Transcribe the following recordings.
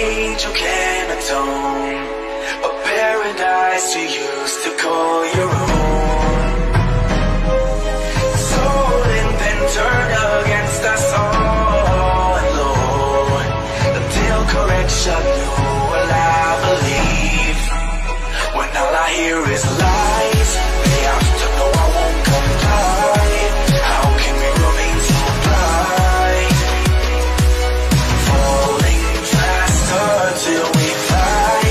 angel can atone, a paradise you used to call your own. Stolen, then turned against us all alone, until correction knew what I believe. When all I hear is lies, they have to know I won't comply. How can we remain so blind? Falling faster till we fly,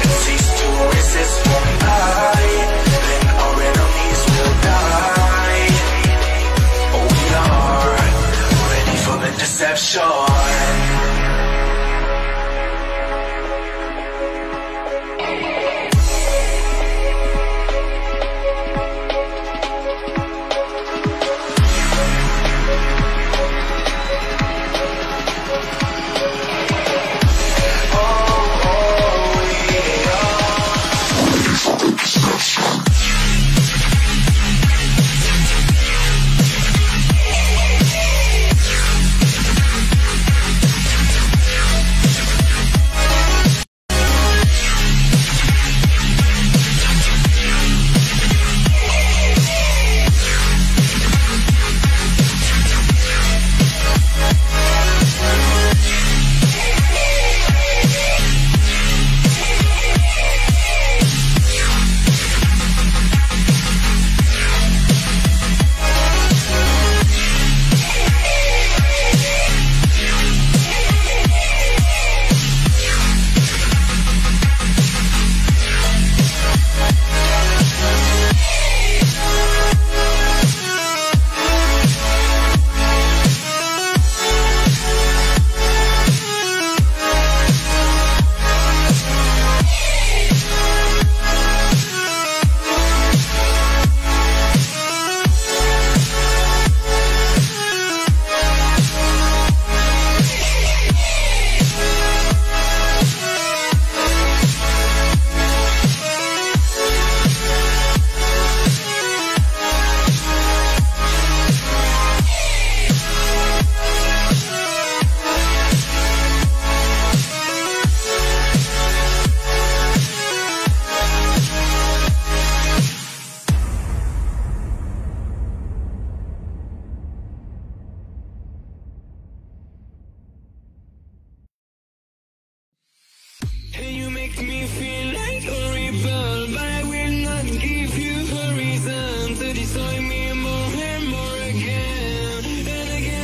and cease to resist won't lie. Then our enemies will die. We are ready for the deception. You make me feel like a rebel, but I will not give you a reason to destroy me more and more again and again.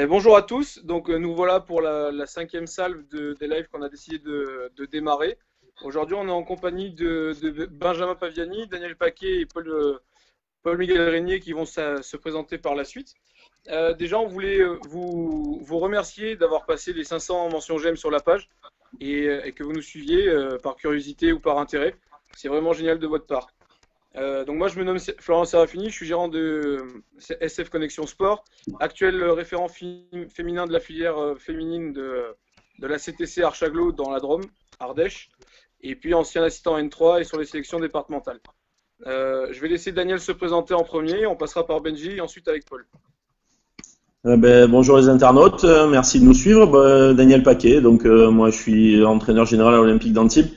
Bonjour à tous, donc nous voilà pour la cinquième salve des lives qu'on a décidé de démarrer. Aujourd'hui on est en compagnie de Benjamin Paviani, Daniel Paquet et Paul Miguel Régnier qui vont se présenter par la suite. Déjà on voulait vous remercier d'avoir passé les 500 mentions j'aime sur la page et que vous nous suiviez par curiosité ou par intérêt. C'est vraiment génial de votre part. Donc moi je me nomme Florent Serafini, je suis gérant de SF Connexion Sport, actuel référent féminin de la filière féminine de la CTC Archaglo dans la Drôme, Ardèche, et puis ancien assistant N3 et sur les sélections départementales. Je vais laisser Daniel se présenter en premier, on passera par Benji et ensuite avec Paul. Bonjour les internautes, merci de nous suivre. Daniel Paquet, donc moi je suis entraîneur général à l'Olympique d'Antibes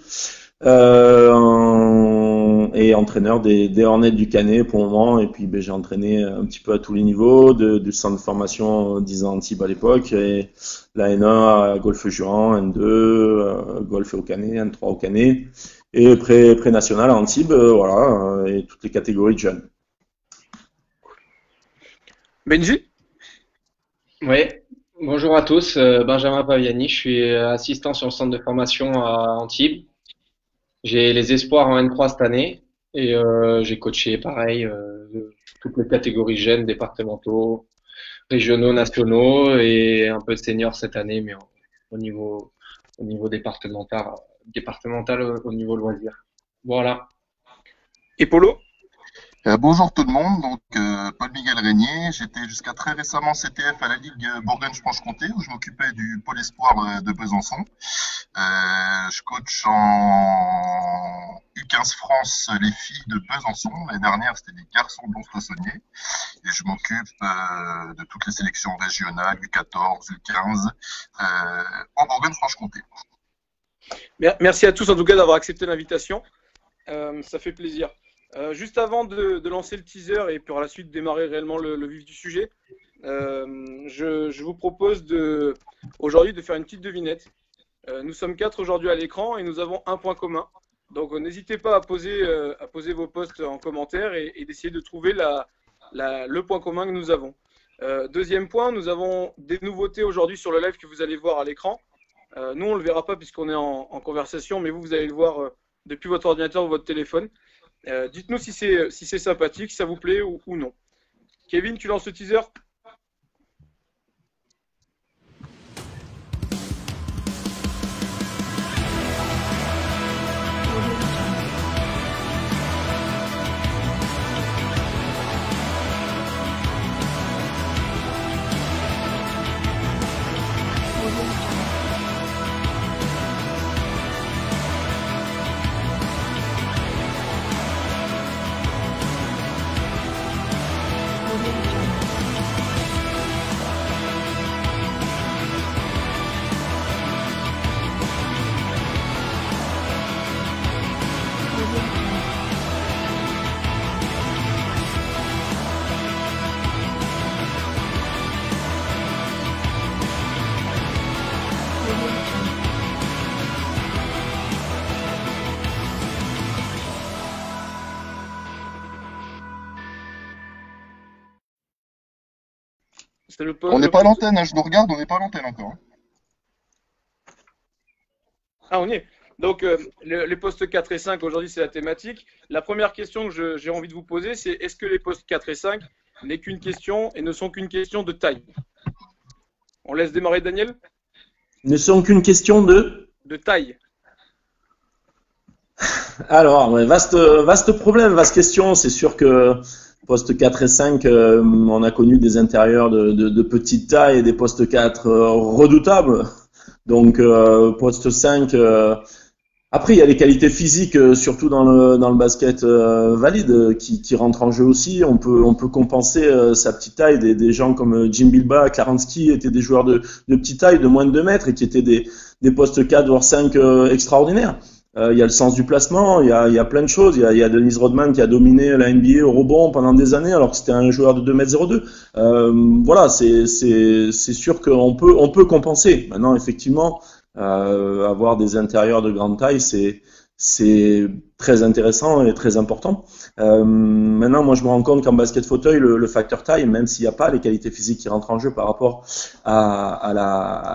et entraîneur des Hornets du Canet pour le moment. Et puis j'ai entraîné un petit peu à tous les niveaux, du centre de formation 10 ans Antibes à l'époque, et la N1 à Golfe Juran, N2, Golfe au Canet, N3 au Canet, et pré-national à Antibes, voilà, et toutes les catégories de jeunes. Benji? Oui, bonjour à tous, Benjamin Paviani, je suis assistant sur le centre de formation à Antibes. J'ai les espoirs en N3 cette année et j'ai coaché pareil toutes les catégories jeunes, départementaux, régionaux, nationaux et un peu de seniors cette année, mais au niveau départemental au niveau loisir. Voilà. Et Polo? Bonjour tout le monde, donc Paul-Miguel Régnier, j'étais jusqu'à très récemment CTF à la Ligue Bourgogne-Franche-Comté où je m'occupais du pôle espoir de Besançon. Je coach en U15 France les filles de Besançon, l'année dernière c'était des garçons de Lons-le-Saunier et je m'occupe de toutes les sélections régionales, U14, U15 en Bourgogne-Franche-Comté. Merci à tous en tout cas d'avoir accepté l'invitation, ça fait plaisir. Juste avant de lancer le teaser et puis par la suite démarrer réellement le vif du sujet, je vous propose aujourd'hui de faire une petite devinette. Nous sommes 4 aujourd'hui à l'écran et nous avons un point commun. Donc n'hésitez pas à poser vos posts en commentaire et d'essayer de trouver le point commun que nous avons. Deuxième point, nous avons des nouveautés aujourd'hui sur le live que vous allez voir à l'écran. Nous on ne le verra pas puisqu'on est en conversation, mais vous allez le voir depuis votre ordinateur ou votre téléphone. Dites-nous si c'est sympathique, si ça vous plaît ou non. Kevin, tu lances le teaser? On n'est pas à l'antenne, hein, je nous regarde, on n'est pas à l'antenne encore. Ah, on y est. Donc, les postes 4 et 5, aujourd'hui, c'est la thématique. La première question que j'ai envie de vous poser, c'est est-ce que les postes 4 et 5 n'est qu'une question et ne sont qu'une question de taille? On laisse démarrer Daniel? Ne sont qu'une question de taille. Alors, vaste problème, vaste question. C'est sûr que postes 4 et 5, on a connu des intérieurs de petite taille et des postes 4 redoutables. Donc, poste 5, après, il y a les qualités physiques, surtout dans le basket valide, qui rentrent en jeu aussi. On peut compenser sa petite taille. Des gens comme Jim Bilba, Klaransky étaient des joueurs de petite taille, de moins de 2 mètres, et qui étaient des postes 4 voire 5 extraordinaires. Il y a le sens du placement, il y a plein de choses. Il y a Dennis Rodman qui a dominé la NBA au rebond pendant des années alors que c'était un joueur de 2,02 m. Voilà, c'est sûr qu'on peut compenser. Maintenant, effectivement, avoir des intérieurs de grande taille, c'est très intéressant et très important. Maintenant, moi, je me rends compte qu'en basket fauteuil, le facteur taille, même s'il n'y a pas les qualités physiques qui rentrent en jeu par rapport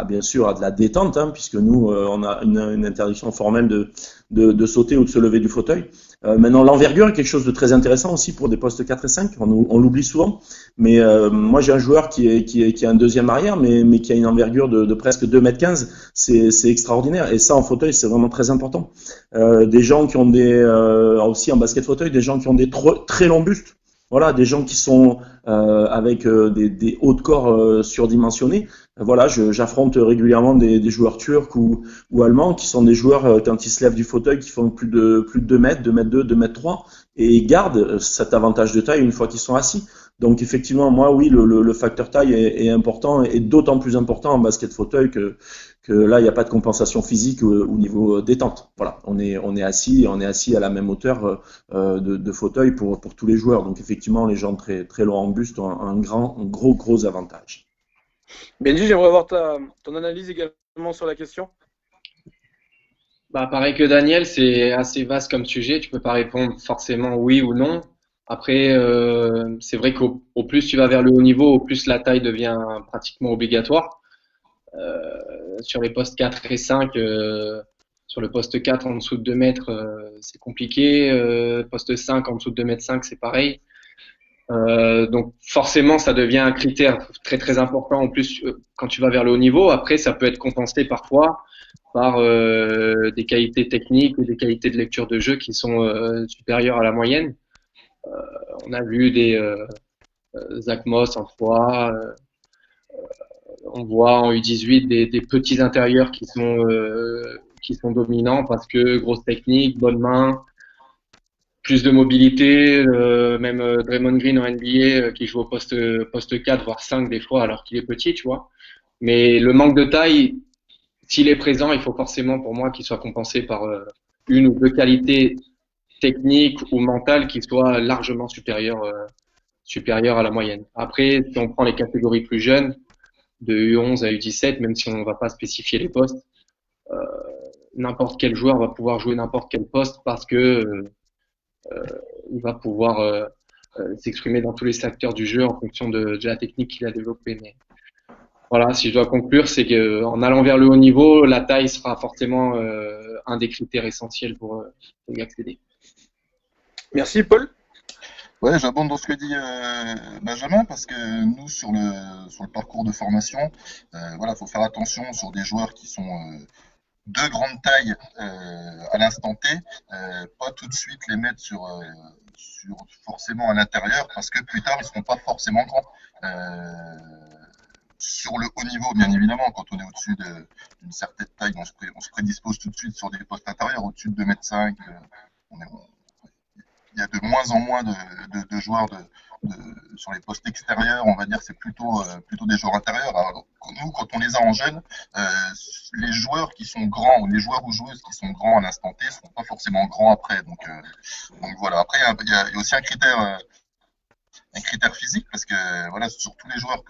bien sûr, à de la détente, hein, puisque nous, on a une interdiction formelle de sauter ou de se lever du fauteuil. Maintenant, l'envergure est quelque chose de très intéressant aussi pour des postes 4 et 5. On l'oublie souvent. Mais moi, j'ai un joueur qui est un deuxième arrière, mais qui a une envergure de presque 2,15 m. C'est extraordinaire. Et ça, en fauteuil, c'est vraiment très important. Des gens qui ont aussi en basket fauteuil, des gens qui ont des très longs bustes. Voilà, des gens qui sont avec des hauts de corps surdimensionnés. Voilà, j'affronte régulièrement des joueurs turcs ou allemands qui sont des joueurs quand ils se lèvent du fauteuil qui font plus de 2 mètres, 2 mètres 2, 2 mètres 3 et ils gardent cet avantage de taille une fois qu'ils sont assis. Donc effectivement, moi, oui, le facteur taille est important et d'autant plus important en basket fauteuil que là, il n'y a pas de compensation physique au niveau détente. Voilà, on est assis à la même hauteur de fauteuil pour tous les joueurs. Donc effectivement, les gens très très longs en buste ont un gros avantage. Benji, j'aimerais avoir ton analyse également sur la question. Bah, pareil que Daniel, c'est assez vaste comme sujet. Tu peux pas répondre forcément oui ou non. Après, c'est vrai qu'au plus tu vas vers le haut niveau, au plus la taille devient pratiquement obligatoire. Sur les postes 4 et 5, sur le poste 4 en dessous de 2 mètres, c'est compliqué. Poste 5 en dessous de 2 mètres 5, c'est pareil. Donc forcément, ça devient un critère très très important en plus quand tu vas vers le haut niveau. Après, ça peut être compensé parfois par des qualités techniques ou des qualités de lecture de jeu qui sont supérieures à la moyenne. On a vu des Zach Moss en 3, on voit en U18 des petits intérieurs qui sont dominants parce que grosse technique, bonne main, plus de mobilité, même Draymond Green en NBA qui joue au poste 4 voire 5 des fois alors qu'il est petit, tu vois. Mais le manque de taille, s'il est présent, il faut forcément pour moi qu'il soit compensé par une ou deux qualités techniques ou mentales qui soient largement supérieures à la moyenne. Après, si on prend les catégories plus jeunes, de U11 à U17, même si on ne va pas spécifier les postes, n'importe quel joueur va pouvoir jouer n'importe quel poste parce que il va pouvoir s'exprimer dans tous les secteurs du jeu en fonction de la technique qu'il a développée. Mais voilà, si je dois conclure, c'est qu'en allant vers le haut niveau, la taille sera forcément un des critères essentiels pour y accéder. Merci Paul. Ouais, j'abonde dans ce que dit Benjamin parce que nous sur le parcours de formation, voilà, faut faire attention sur des joueurs qui sont de grande taille à l'instant T, pas tout de suite les mettre sur forcément à l'intérieur parce que plus tard ils seront pas forcément grands. Sur le haut niveau, bien évidemment, quand on est au-dessus d'une certaine taille, on se prédispose tout de suite sur des postes intérieurs, au-dessus de 2,5 m. Il y a de moins en moins de joueurs sur les postes extérieurs, on va dire, c'est plutôt des joueurs intérieurs. Alors, nous, quand on les a en jeune, les joueurs qui sont grands, ou les joueurs ou joueuses qui sont grands à l'instant T, ne seront pas forcément grands après. Donc voilà. Après, il y a aussi un critère physique, parce que voilà, sur tous les joueurs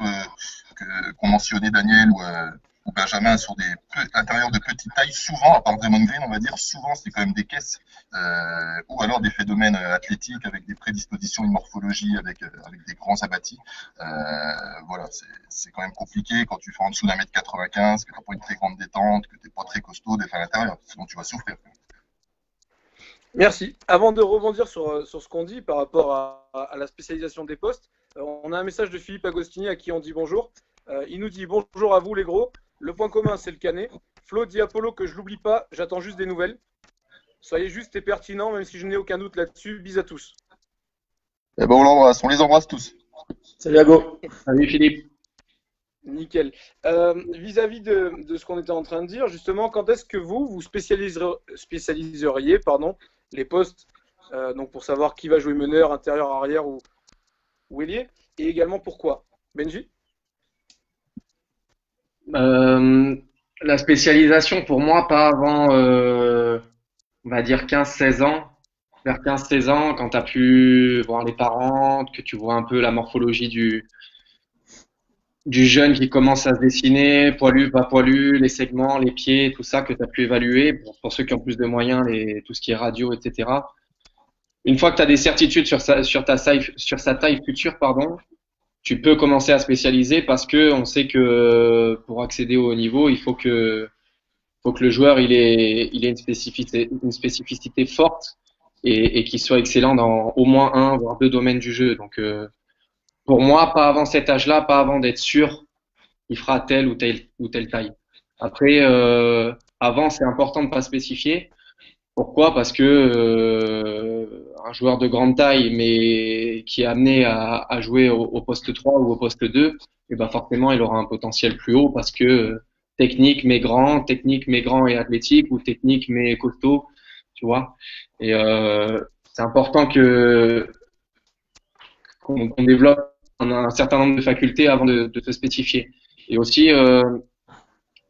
qu'on mentionnait, Daniel ou Benjamin, sur des intérieurs de petite taille, souvent, à part Draymond Green, on va dire, souvent c'est quand même des caisses, ou alors des phénomènes athlétiques avec des prédispositions, une morphologie, avec des grands abattis. Voilà, c'est quand même compliqué quand tu fais en dessous d'1,95 m, que tu n'as pas une très grande détente, que tu n'es pas très costaud d'être à l'intérieur, sinon tu vas souffrir. Merci. Avant de rebondir sur ce qu'on dit par rapport à la spécialisation des postes, on a un message de Philippe Agostini à qui on dit bonjour. Il nous dit bonjour à vous les gros. Le point commun, c'est le canet. Flo dit Apollo que je l'oublie pas, j'attends juste des nouvelles. Soyez juste et pertinents, même si je n'ai aucun doute là-dessus. Bis à tous. Eh ben on les embrasse tous. Salut Ago. Salut Philippe. Nickel. Vis-à-vis de ce qu'on était en train de dire, justement, quand est-ce que vous spécialiseriez les postes, donc pour savoir qui va jouer meneur, intérieur, arrière ou ailier, et également pourquoi? Benji? La spécialisation pour moi, pas avant, on va dire 15-16 ans. Vers 15-16 ans, quand tu as pu voir les parents, que tu vois un peu la morphologie du jeune qui commence à se dessiner, poilu, pas poilu, les segments, les pieds, tout ça que tu as pu évaluer, pour ceux qui ont plus de moyens, tout ce qui est radio, etc. Une fois que tu as des certitudes sur sa taille future, tu peux commencer à spécialiser parce que on sait que pour accéder au haut niveau, il faut que le joueur il ait une spécificité forte et qu'il soit excellent dans au moins un voire deux domaines du jeu. Donc pour moi, pas avant cet âge-là, pas avant d'être sûr il fera telle ou telle taille. Après, avant, c'est important de pas spécifier. Pourquoi? Parce que un joueur de grande taille, mais qui est amené à jouer au poste 3 ou au poste 2, et ben forcément, il aura un potentiel plus haut parce que technique mais grand et athlétique, ou technique mais costaud, tu vois. Et c'est important qu'on développe un certain nombre de facultés avant de te spécifier. Et aussi,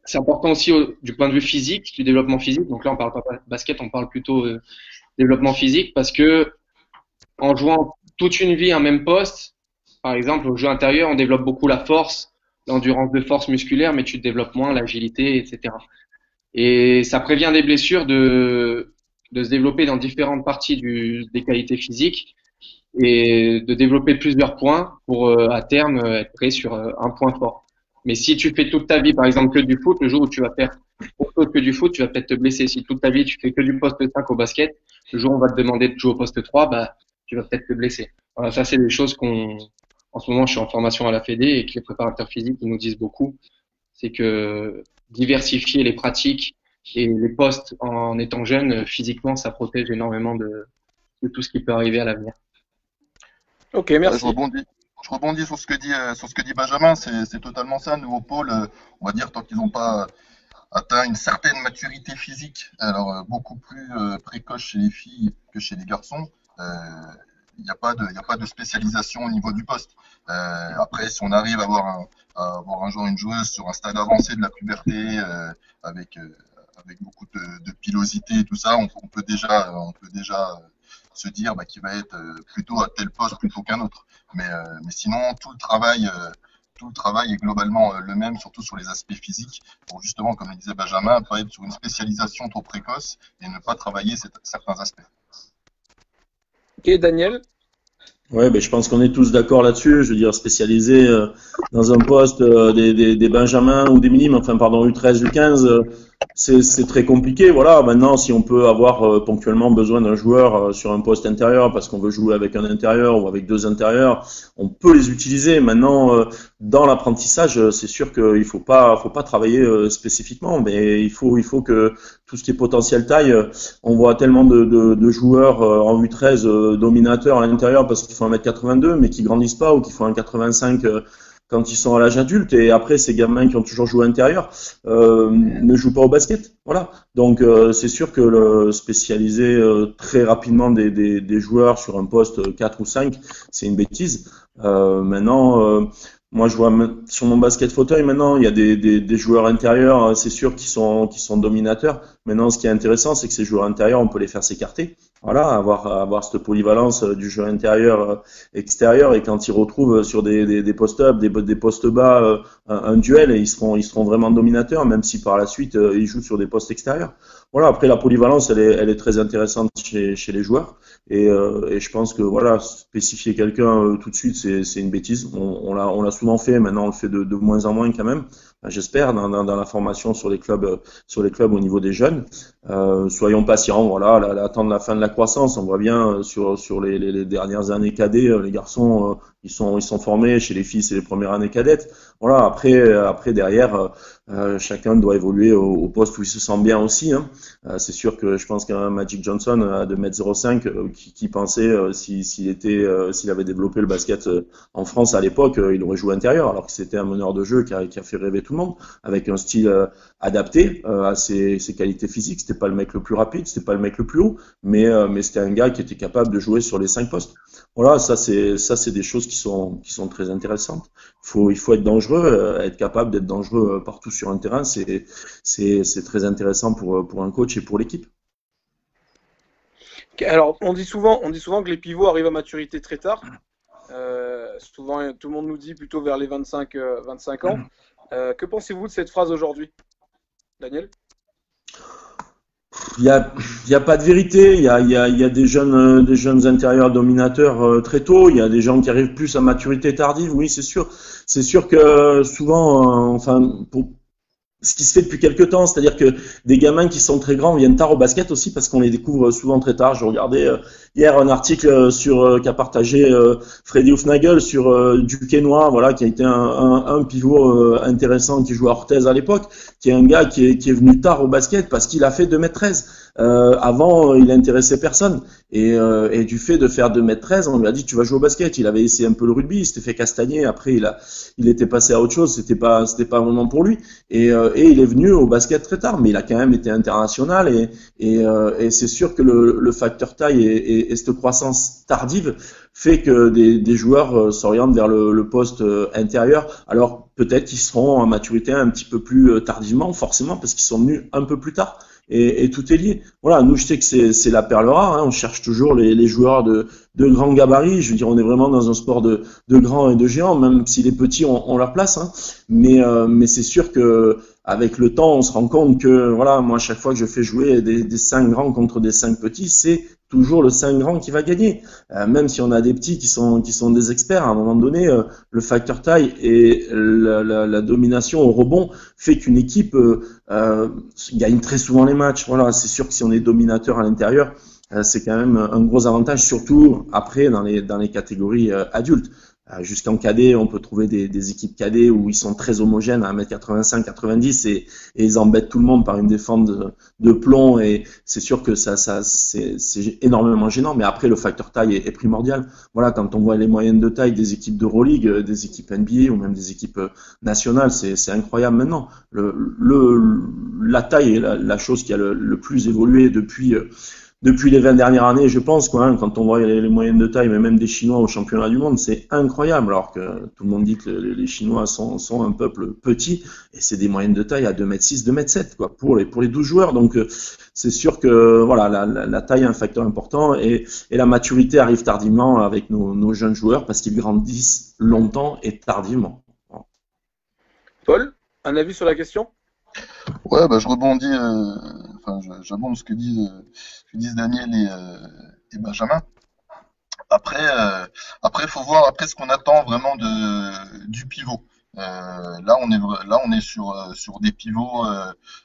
c'est important aussi du point de vue physique, du développement physique. Donc là, on parle pas basket, on parle plutôt développement physique parce que en jouant toute une vie un même poste, par exemple, au jeu intérieur, on développe beaucoup la force, l'endurance de force musculaire, mais tu développes moins l'agilité, etc. Et ça prévient des blessures de se développer dans différentes parties des qualités physiques et de développer plusieurs points pour à terme être prêt sur un point fort. Mais si tu fais toute ta vie, par exemple, que du foot, le jour où tu vas faire autre chose que du foot, tu vas peut-être te blesser. Si toute ta vie tu fais que du poste 5 au basket, le jour où on va te demander de jouer au poste 3, bah tu vas peut-être te blesser. Voilà, ça c'est des choses en ce moment, je suis en formation à la Fédé et que les préparateurs physiques ils nous disent beaucoup, c'est que diversifier les pratiques et les postes en étant jeune, physiquement, ça protège énormément de tout ce qui peut arriver à l'avenir. Ok, Ouais, merci. je rebondis sur ce que dit Benjamin, c'est totalement ça. Nous, au pôle, on va dire, tant qu'ils n'ont pas atteint une certaine maturité physique, alors beaucoup plus précoce chez les filles que chez les garçons, il n'y a pas il y a pas de spécialisation au niveau du poste. Après, si on arrive à avoir un joueur, une joueuse sur un stade avancé de la puberté, avec beaucoup de pilosité et tout ça, on peut déjà se dire qu'il va être plutôt à tel poste plutôt qu'un autre. Mais sinon, tout le travail est globalement le même, surtout sur les aspects physiques, pour justement, comme le disait Benjamin, pas être sur une spécialisation trop précoce et ne pas travailler certains aspects. Ok, Daniel. Ouais, ben, je pense qu'on est tous d'accord là-dessus. Je veux dire, spécialiser dans un poste des Benjamins ou des minimes, enfin pardon, U13, U15, c'est très compliqué. Voilà, maintenant, si on peut avoir ponctuellement besoin d'un joueur sur un poste intérieur parce qu'on veut jouer avec un intérieur ou avec deux intérieurs, on peut les utiliser. Maintenant, dans l'apprentissage, c'est sûr qu'il faut pas travailler spécifiquement, mais il faut que tout ce qui est potentiel taille, on voit tellement de joueurs en U13 dominateurs à l'intérieur parce qu'ils font 1m82 mais qui grandissent pas ou qui font 1m85 quand ils sont à l'âge adulte, et après ces gamins qui ont toujours joué intérieur ne jouent pas au basket. Voilà. Donc c'est sûr que le spécialiser très rapidement des joueurs sur un poste 4 ou 5, c'est une bêtise. Maintenant, moi je vois sur mon basket fauteuil maintenant, il y a des joueurs intérieurs, c'est sûr qui sont dominateurs. Maintenant, ce qui est intéressant, c'est que ces joueurs intérieurs, on peut les faire s'écarter. Voilà, avoir cette polyvalence du jeu intérieur extérieur, et quand ils retrouvent sur des post-up, des postes bas, un duel, et ils seront vraiment dominateurs, même si par la suite ils jouent sur des postes extérieurs. Voilà, après la polyvalence, elle est très intéressante chez les joueurs, et je pense que voilà, spécifier quelqu'un tout de suite, c'est une bêtise. On l'a souvent fait, maintenant on le fait de moins en moins quand même. J'espère dans la formation sur les clubs au niveau des jeunes. Soyons patients, voilà, attendre la fin de la croissance. On voit bien sur les dernières années cadets, les garçons ils sont formés, chez les filles c'est les premières années cadettes. Voilà, après derrière chacun doit évoluer au poste où il se sent bien aussi, hein. C'est sûr que je pense qu'un Magic Johnson à 2m05 qui pensait s'il avait développé le basket en France à l'époque, il aurait joué intérieur, alors que c'était un meneur de jeu qui a fait rêver tout le monde, avec un style adapté à ses qualités physiques. C'était pas le mec le plus rapide, c'était pas le mec le plus haut, mais c'était un gars qui était capable de jouer sur les 5 postes. Voilà, ça c'est des choses qui sont très intéressantes. Il faut être dangereux, être capable d'être dangereux partout sur un terrain, c'est très intéressant pour un coach et pour l'équipe. Alors, on dit souvent que les pivots arrivent à maturité très tard. Souvent, tout le monde nous dit plutôt vers les 25 ans. Que pensez-vous de cette phrase aujourd'hui, Daniel? Il y a pas de vérité. Il y a des jeunes intérieurs dominateurs très tôt. Il y a des gens qui arrivent plus à maturité tardive. Oui, c'est sûr. C'est sûr que souvent, pour ce qui se fait depuis quelques temps, c'est-à-dire que des gamins qui sont très grands viennent tard au basket aussi parce qu'on les découvre souvent très tard. Je regardais hier un article qu'a partagé Freddy Hufnagel sur Duquesnoy, voilà, qui a été un pivot intéressant qui jouait à Orthez à l'époque, qui est un gars qui est venu tard au basket parce qu'il a fait 2m13. Avant, il intéressait personne. Et du fait de faire 2m13, on lui a dit tu vas jouer au basket. Il avait essayé un peu le rugby, il s'était fait castagner. Après, il était passé à autre chose. C'était pas vraiment pour lui. Et il est venu au basket très tard, mais il a quand même été international. Et c'est sûr que le facteur taille et cette croissance tardive fait que des joueurs s'orientent vers le poste intérieur. Alors peut-être qu'ils seront en maturité un petit peu plus tardivement, forcément, parce qu'ils sont venus un peu plus tard. Et tout est lié. Voilà, nous je sais que c'est la perle rare, hein, on cherche toujours les joueurs de grands gabarits. Je veux dire, on est vraiment dans un sport de grands et de géants, même si les petits ont leur place. Hein. Mais c'est sûr que avec le temps, on se rend compte que voilà, moi à chaque fois que je fais jouer des 5 grands contre des 5 petits, c'est toujours le 5 grand qui va gagner. Même si on a des petits qui sont des experts, à un moment donné, le facteur taille et la domination au rebond fait qu'une équipe gagne très souvent les matchs. Voilà, c'est sûr que si on est dominateur à l'intérieur, c'est quand même un gros avantage, surtout après dans les catégories adultes. Jusqu'en cadet, on peut trouver des équipes cadets où ils sont très homogènes à 1m85, 90 et ils embêtent tout le monde par une défense de plomb et c'est sûr que c'est énormément gênant. Mais après, le facteur taille est primordial. Voilà, quand on voit les moyennes de taille des équipes d'Euroleague, des équipes NBA ou même des équipes nationales, c'est incroyable maintenant. La taille est la chose qui a le plus évolué depuis les 20 dernières années, je pense, quoi, hein, quand on voit les moyennes de taille, mais même des Chinois au championnat du monde, c'est incroyable, alors que tout le monde dit que les Chinois sont un peuple petit, et c'est des moyennes de taille à 2m6, 2m7, quoi, pour les 12 joueurs. Donc, c'est sûr que, voilà, la taille est un facteur important, et la maturité arrive tardivement avec nos jeunes joueurs, parce qu'ils grandissent longtemps et tardivement. Paul, un avis sur la question? Ouais, bah, je rebondis, j'abonde ce que disent Daniel et Benjamin. Après, faut voir après ce qu'on attend vraiment du pivot. Là, on est sur des pivots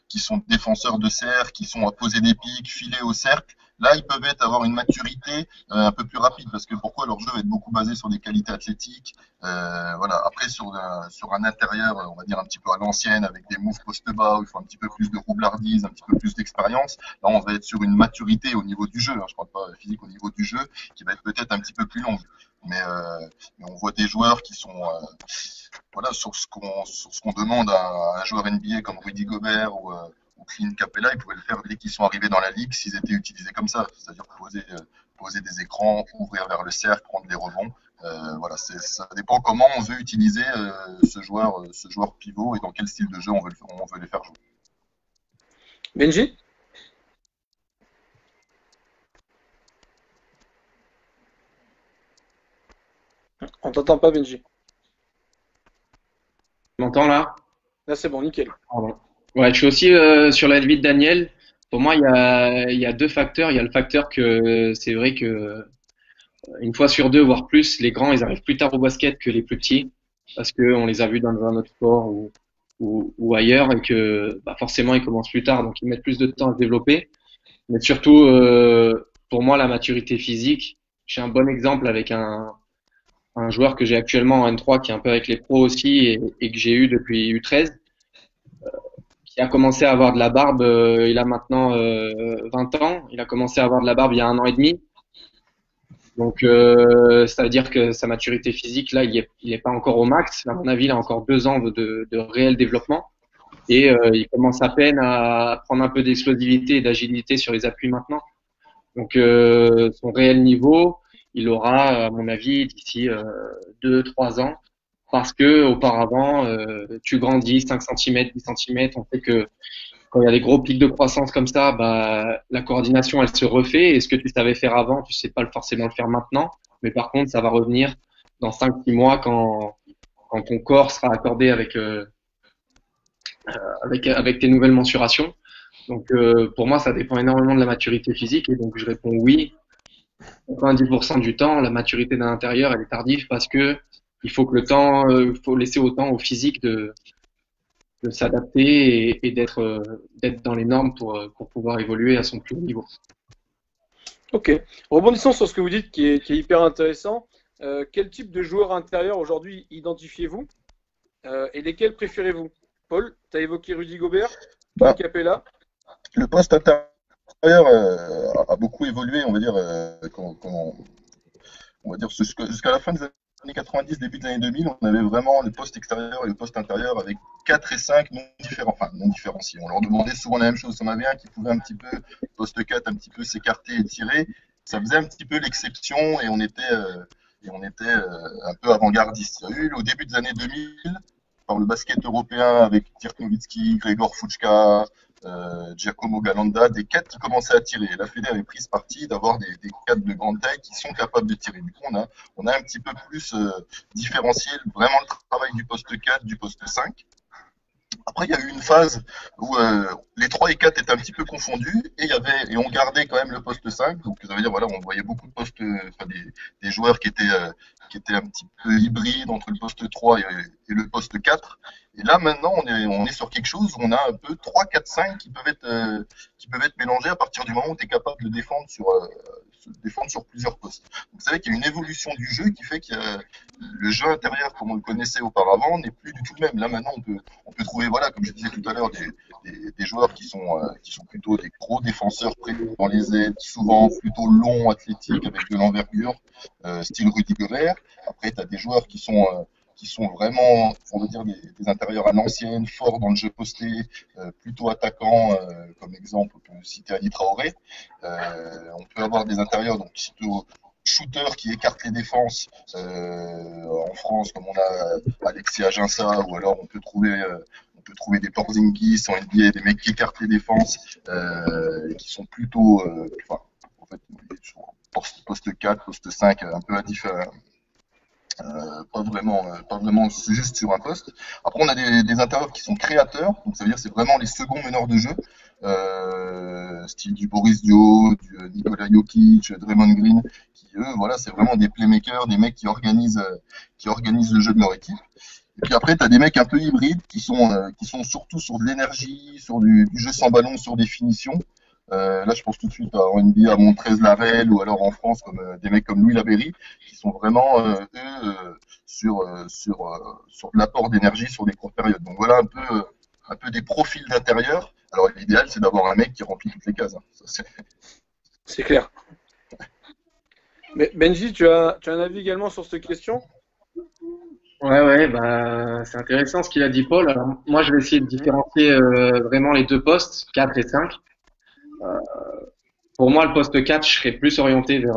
qui sont défenseurs de cercle, qui sont à poser des pics, filer au cercle. Là, ils peuvent avoir une maturité un peu plus rapide parce que pourquoi leur jeu va être beaucoup basé sur des qualités athlétiques. Voilà. Après, sur un intérieur, on va dire un petit peu à l'ancienne, avec des moves poste bas où il faut un petit peu plus de roublardise, un petit peu plus d'expérience. Là, on va être sur une maturité au niveau du jeu. Hein, je parle pas physique au niveau du jeu, qui va être peut-être un petit peu plus longue. Mais on voit des joueurs qui sont voilà, sur ce qu'on demande à un joueur NBA comme Rudy Gobert ou Clint Capella, ils pouvaient le faire dès qu'ils sont arrivés dans la ligue s'ils étaient utilisés comme ça, c'est-à-dire poser des écrans, ouvrir vers le cercle, prendre des rebonds. Voilà, ça dépend comment on veut utiliser ce joueur pivot et dans quel style de jeu on veut les faire jouer. Benji? On t'entend pas, Benji. Tu m'entends là? Là, c'est bon, nickel. Pardon. Ouais, je suis aussi sur l'avis de Daniel. Pour moi, il y a deux facteurs. Il y a le facteur que c'est vrai que une fois sur deux, voire plus, les grands, ils arrivent plus tard au basket que les plus petits parce que on les a vus dans un autre sport ou ailleurs et que bah, forcément ils commencent plus tard, donc ils mettent plus de temps à se développer. Mais surtout, pour moi, la maturité physique. J'ai un bon exemple avec un joueur que j'ai actuellement en N3 qui est un peu avec les pros aussi et que j'ai eu depuis U13, qui a commencé à avoir de la barbe, il a maintenant 20 ans, il a commencé à avoir de la barbe il y a 1 an et demi. Donc ça veut dire que sa maturité physique, là, il est pas encore au max. À mon avis, il a encore 2 ans de réel développement. Et il commence à peine à prendre un peu d'explosivité et d'agilité sur les appuis maintenant. Donc son réel niveau, il aura, à mon avis, d'ici 2-3 ans, parce que auparavant, tu grandis 5 cm, 10 cm, on sait que quand il y a des gros pics de croissance comme ça, bah, la coordination, elle se refait, et ce que tu savais faire avant, tu sais pas forcément le faire maintenant, mais par contre, ça va revenir dans 5-6 mois quand ton corps sera accordé avec tes nouvelles mensurations. Donc pour moi, ça dépend énormément de la maturité physique, et donc je réponds oui. 90% du temps, la maturité d'un intérieur, elle est tardive parce que il faut que faut laisser autant au physique de s'adapter et d'être dans les normes pour pouvoir évoluer à son plus haut niveau. Ok. Rebondissons sur ce que vous dites qui est hyper intéressant. Quel type de joueur intérieur aujourd'hui identifiez-vous et lesquels préférez-vous? Paul, tu as évoqué Rudy Gobert, Clint Capella. Le poste intérieur a beaucoup évolué, on va dire, jusqu'à la fin des années 90, début des années 2000, on avait vraiment le poste extérieur et le poste intérieur avec 4 et 5 non différenciés. On leur demandait souvent la même chose. On avait un qui pouvait un petit peu, poste 4, un petit peu s'écarter et tirer. Ça faisait un petit peu l'exception et on était et on était un peu avant-gardiste. Il y a eu au début des années 2000, par le basket européen avec Dirk Nowitzki, Gregor Fuchka, Giacomo Galanda, des cadres qui commençaient à tirer. Et la Fédé avait pris ce parti d'avoir des cadres de grande taille qui sont capables de tirer. Du coup, on a un petit peu plus différencié vraiment le travail du poste 4, du poste 5. Après, il y a eu une phase où les 3 et 4 étaient un petit peu confondus et on gardait quand même le poste 5. Donc, ça veut dire, voilà, on voyait beaucoup de postes, des joueurs qui étaient un petit peu hybrides entre le poste 3 et le poste 4. Et là, maintenant, on est sur quelque chose où on a un peu 3, 4, 5 qui peuvent être mélangés à partir du moment où tu es capable de défendre sur plusieurs postes. Donc, vous savez qu'il y a une évolution du jeu qui fait que le jeu intérieur, comme on le connaissait auparavant, n'est plus du tout le même. Là, maintenant, on peut trouver, voilà, comme je disais tout à l'heure, des joueurs qui sont plutôt des gros défenseurs près dans les aides, souvent plutôt longs, athlétiques, avec de l'envergure, style Rudy Gobert. Après, tu as des joueurs qui sont vraiment, on va dire, des intérieurs à l'ancienne, forts dans le jeu posté, plutôt attaquants, comme exemple, on peut citer Ali Traoré. On peut avoir des intérieurs, donc plutôt shooters qui écartent les défenses, en France, comme on a Alexis Aginsa, ou alors on peut trouver des Porzingis en NBA, des mecs qui écartent les défenses, et qui sont plutôt, en fait, poste 4, poste 5, un peu à différents. Pas vraiment juste sur un poste. Après, on a des intérieurs qui sont créateurs, donc ça veut dire que c'est vraiment les seconds meneurs de jeu, style du Boris Dio, du Nikola Jokic, Draymond Green, qui eux, voilà, c'est vraiment des playmakers, des mecs qui organisent le jeu de leur équipe. Et puis après, tu as des mecs un peu hybrides qui sont surtout sur de l'énergie, sur du jeu sans ballon, sur des finitions. Là, je pense tout de suite en NBA à Montrez Larel, ou alors en France comme des mecs comme Louis Laberry, qui sont vraiment sur de l'apport d'énergie sur des courtes périodes. Donc voilà un peu des profils d'intérieur. Alors l'idéal, c'est d'avoir un mec qui remplit toutes les cases. Hein. C'est clair. Mais Benji, tu as un avis également sur cette question? Ouais, bah, c'est intéressant ce qu'il a dit Paul. Alors, moi, je vais essayer de différencier vraiment les deux postes, 4 et 5. Pour moi, le poste 4, je serais plus orienté vers...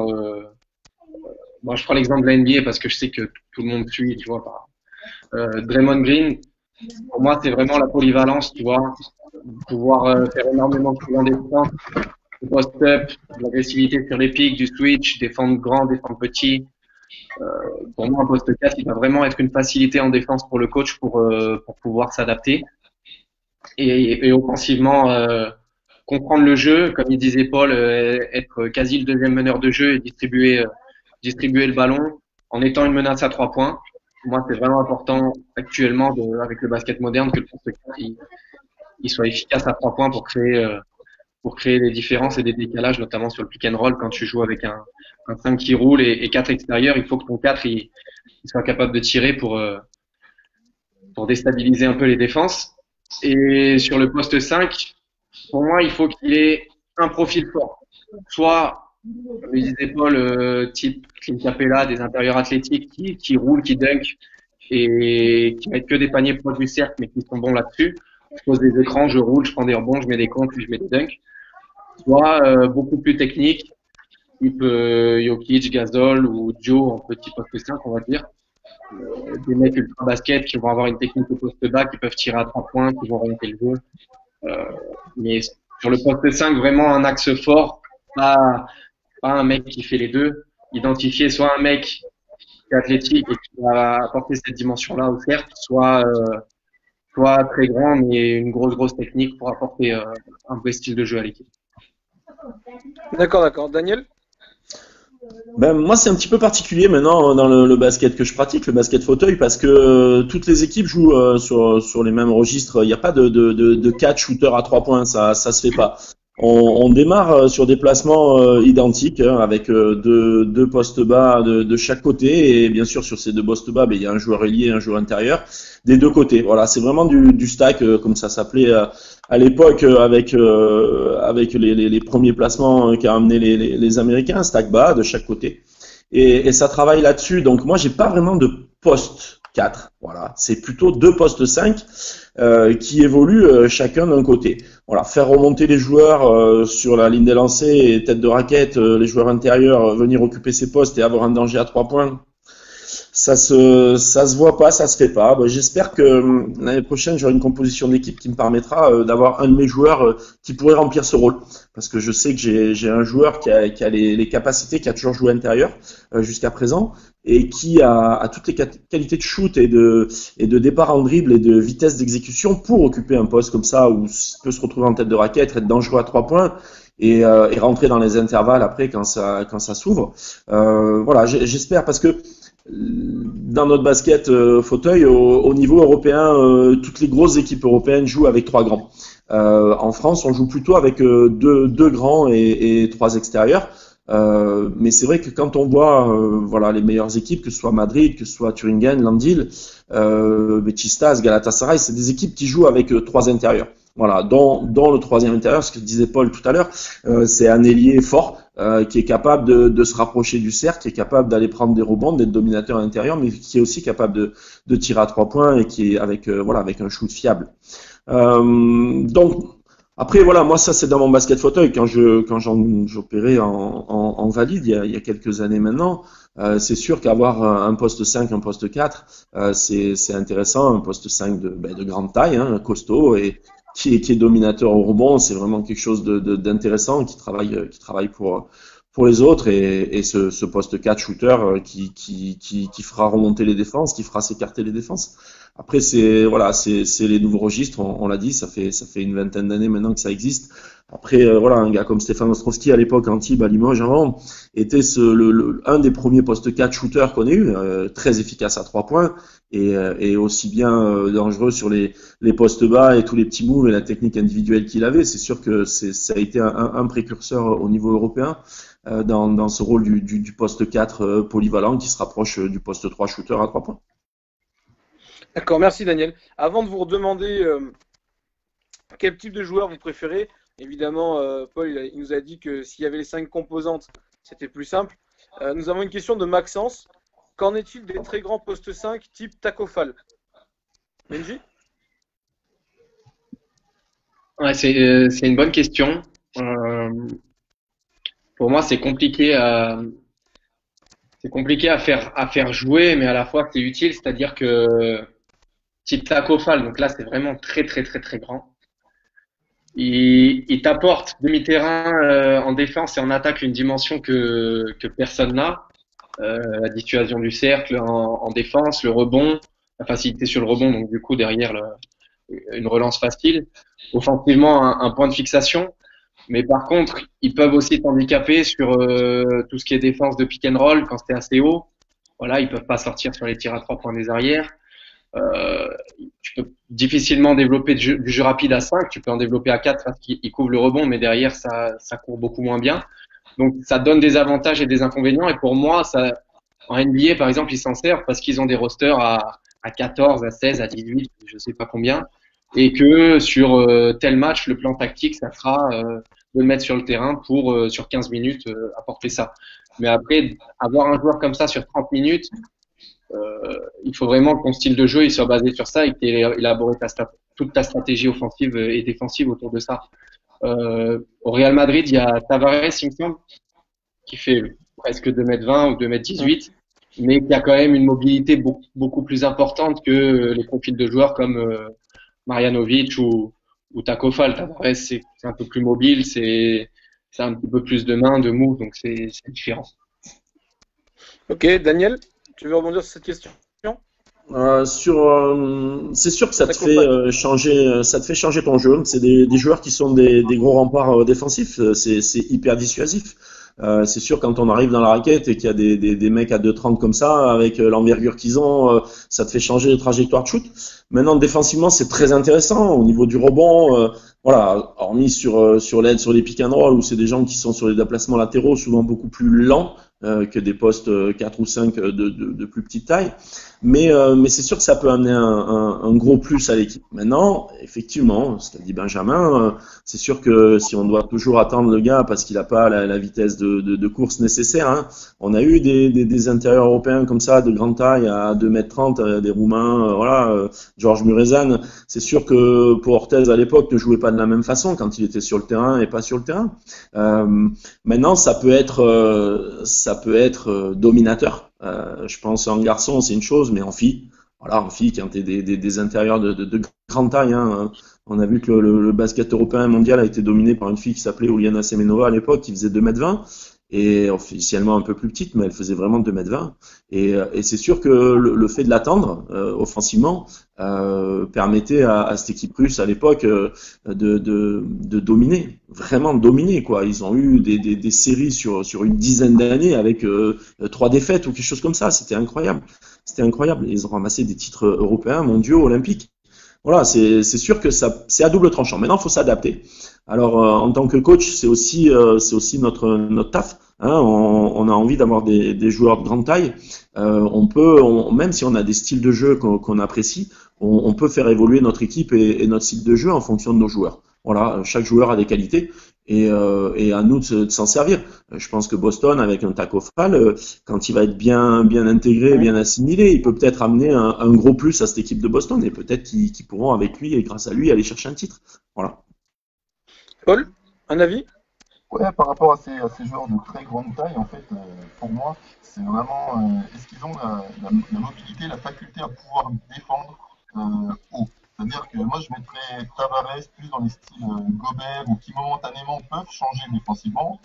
moi, je prends l'exemple de la NBA parce que je sais que tout le monde suit, tu vois, par Draymond Green. Pour moi, c'est vraiment la polyvalence, tu vois, pouvoir faire énormément de choses en défense, du post-up, de l'agressivité sur les pics, du switch, défendre grand, défendre petit. Pour moi, un poste 4, il va vraiment être une facilité en défense pour le coach pour pouvoir s'adapter. Et offensivement, comprendre le jeu, comme il disait Paul, être quasi le deuxième meneur de jeu et distribuer le ballon en étant une menace à 3 points. Pour moi, c'est vraiment important actuellement avec le basket moderne que le poste 4 il soit efficace à 3 points pour créer des différences et des décalages, notamment sur le pick and roll quand tu joues avec un 5 qui roule et 4 extérieurs. Il faut que ton 4 il soit capable de tirer pour déstabiliser un peu les défenses. Et sur le poste 5, pour moi, il faut qu'il ait un profil fort. Soit, comme le disait Paul, type Clint Capella, des intérieurs athlétiques qui roulent, qui dunkent et qui mettent que des paniers proches du cercle, mais qui sont bons là-dessus. Je pose des écrans, je roule, je prends des rebonds, je mets des comptes, puis je mets des dunks. Soit beaucoup plus technique, type Jokic, Gasol ou Joe en petit poste 5, on va dire. Des mecs ultra basket qui vont avoir une technique au poste bas, qui peuvent tirer à 3 points, qui vont orienter le jeu. Mais sur le poste 5, vraiment un axe fort, pas un mec qui fait les deux. Identifier soit un mec qui est athlétique et qui va apporter cette dimension-là au cercle, soit très grand mais une grosse technique pour apporter un vrai style de jeu à l'équipe. D'accord. Daniel? Ben, moi, c'est un petit peu particulier maintenant dans le basket que je pratique, le basket fauteuil, parce que toutes les équipes jouent sur les mêmes registres. Il n'y a pas de 4 shooters à 3 points, ça se fait pas. On démarre sur des placements identiques, hein, avec deux postes bas de chaque côté, et bien sûr sur ces deux postes bas, ben, il y a un joueur ailier et un joueur intérieur des deux côtés. Voilà, c'est vraiment du stack, comme ça s'appelait à l'époque, avec les premiers placements qu'a amené les Américains, stack bas de chaque côté, et ça travaille là-dessus. Donc moi, j'ai pas vraiment de poste 4, voilà, c'est plutôt 2 postes 5 qui évoluent chacun d'un côté. Voilà, faire remonter les joueurs sur la ligne des lancers et tête de raquette, les joueurs intérieurs venir occuper ces postes et avoir un danger à 3 points, ça se voit pas, ça se fait pas. Bah, j'espère que l'année prochaine j'aurai une composition d'équipe qui me permettra d'avoir un de mes joueurs qui pourrait remplir ce rôle, parce que je sais que j'ai un joueur qui a les capacités, qui a toujours joué intérieur jusqu'à présent et qui a toutes les qualités de shoot et de départ en dribble et de vitesse d'exécution pour occuper un poste comme ça où il peut se retrouver en tête de raquette, être dangereux à 3 points. Et rentrer dans les intervalles après quand ça s'ouvre. Voilà, j'espère, parce que dans notre basket fauteuil au niveau européen, toutes les grosses équipes européennes jouent avec 3 grands. En France, on joue plutôt avec deux grands et 3 extérieurs. Mais c'est vrai que quand on voit voilà, les meilleures équipes, que ce soit Madrid, que ce soit Thuringen, Landil, Beşiktaş, Galatasaray, c'est des équipes qui jouent avec 3 intérieurs. Voilà, dans le 3e intérieur, ce que disait Paul tout à l'heure, c'est un ailier fort qui est capable de se rapprocher du cercle, qui est capable d'aller prendre des rebonds, d'être dominateur à l'intérieur, mais qui est aussi capable de tirer à 3 points et qui est avec un shoot fiable. Donc après voilà, moi ça c'est dans mon basket fauteuil quand j'opérais en valide il y a quelques années maintenant. C'est sûr qu'avoir un poste 5, un poste 4, c'est intéressant, un poste 5 de grande taille, hein, costaud et qui est dominateur au rebond, c'est vraiment quelque chose d'intéressant, qui travaille pour les autres, et ce poste 4 shooter qui fera remonter les défenses, qui fera s'écarter les défenses. Après c'est les nouveaux registres, on l'a dit, ça fait une vingtaine d'années maintenant que ça existe. Après voilà, un gars comme Stéphane Ostrowski à l'époque en Tibes à Limoges avant était un des premiers postes 4 shooters qu'on ait eu, très efficace à 3 points et aussi bien dangereux sur les postes bas et tous les petits moves et la technique individuelle qu'il avait. C'est sûr que ça a été un précurseur au niveau européen dans ce rôle du poste 4 polyvalent qui se rapproche du poste 3 shooter à 3 points. D'accord, merci Daniel. Avant de vous redemander quel type de joueur vous préférez, évidemment, Paul il nous a dit que s'il y avait les 5 composantes, c'était plus simple. Nous avons une question de Maxence. Qu'en est-il des très grands postes 5 type Tacko Fall? Benji? Ouais, c'est une bonne question. Pour moi, c'est compliqué à faire jouer, mais à la fois c'est utile, c'est-à-dire que type Tacko Fall, donc là c'est vraiment très très très très grand. Il t'apporte demi-terrain en défense et en attaque une dimension que personne n'a. La dissuasion du cercle en défense, le rebond, la facilité sur le rebond, donc du coup derrière une relance facile. Offensivement, un point de fixation. Mais par contre, ils peuvent aussi t'handicaper sur tout ce qui est défense de pick and roll quand c'est assez haut. Voilà, ils peuvent pas sortir sur les tirs à 3 points des arrières. Tu peux difficilement développer du jeu rapide à 5, tu peux en développer à 4 parce qu'il couvre le rebond, mais derrière ça court beaucoup moins bien. Donc ça donne des avantages et des inconvénients, et pour moi en NBA par exemple ils s'en servent parce qu'ils ont des rosters à 14, à 16, à 18, je sais pas combien, et que sur tel match le plan tactique ça sera de le mettre sur le terrain pour sur 15 minutes apporter ça. Mais après avoir un joueur comme ça sur 30 minutes, il faut vraiment que ton style de jeu il soit basé sur ça et que tu aies élaboré toute ta stratégie offensive et défensive autour de ça. Au Real Madrid, il y a Tavares, il me semble, qui fait presque 2m20 ou 2m18, mais qui a quand même une mobilité beaucoup plus importante que les profils de joueurs comme Marjanovic ou Tacko Fall. Tavares, c'est un peu plus mobile, c'est un petit peu plus de main, de move, donc c'est différent. Ok, Daniel, tu veux rebondir sur cette question? C'est sûr que ça te fait changer ton jeu. C'est des joueurs qui sont des gros remparts défensifs. C'est hyper dissuasif. C'est sûr quand on arrive dans la raquette et qu'il y a des mecs à 2,30 comme ça, avec l'envergure qu'ils ont, ça te fait changer de trajectoire de shoot. Maintenant, défensivement, c'est très intéressant au niveau du rebond. Voilà, hormis sur l'aide, sur les pick and roll, où c'est des gens qui sont sur les déplacements latéraux, souvent beaucoup plus lents que des postes 4 ou 5 de plus petite taille. Mais c'est sûr que ça peut amener un gros plus à l'équipe. Maintenant, effectivement, ce qu'a dit Benjamin, c'est sûr que si on doit toujours attendre le gars parce qu'il n'a pas la vitesse de course nécessaire, hein, on a eu des intérieurs européens comme ça, de grande taille, à 2m30, des Roumains, voilà, Georges Muresan. C'est sûr que pour Orthez à l'époque ne jouait pas de la même façon quand il était sur le terrain et pas sur le terrain. Maintenant, ça peut être dominateur. Je pense en garçon, c'est une chose, mais en fille, voilà, en fille, quand tu es des intérieurs de grande taille, hein, on a vu que le basket européen et mondial a été dominé par une fille qui s'appelait Uliana Semenova à l'époque, qui faisait 2,20 m, et officiellement un peu plus petite, mais elle faisait vraiment 2,20 m. Et c'est sûr que le fait de l'attendre offensivement permettait à cette équipe russe à l'époque de dominer, vraiment dominer, quoi. Ils ont eu des séries sur une dizaine d'années avec 3 défaites ou quelque chose comme ça. C'était incroyable. C'était incroyable. Ils ont ramassé des titres européens, mondiaux, olympiques. Voilà, c'est sûr que c'est à double tranchant. Maintenant, il faut s'adapter. Alors, en tant que coach, c'est aussi notre taf. Hein, on a envie d'avoir des joueurs de grande taille. Même si on a des styles de jeu qu'on apprécie, on peut faire évoluer notre équipe et notre style de jeu en fonction de nos joueurs. Voilà, chaque joueur a des qualités et à nous de s'en servir. Je pense que Boston, avec un Tacko Fall, quand il va être bien intégré, bien assimilé, il peut peut-être amener un gros plus à cette équipe de Boston et peut-être qu'ils pourront avec lui et grâce à lui aller chercher un titre. Voilà. Paul, un avis? Ouais, par rapport à ces joueurs de très grande taille, en fait, pour moi, c'est vraiment est-ce qu'ils ont la mobilité, la faculté à pouvoir défendre haut. C'est-à-dire que moi, je mettrais Tavares plus dans les styles Gobert ou qui momentanément peuvent changer défensivement,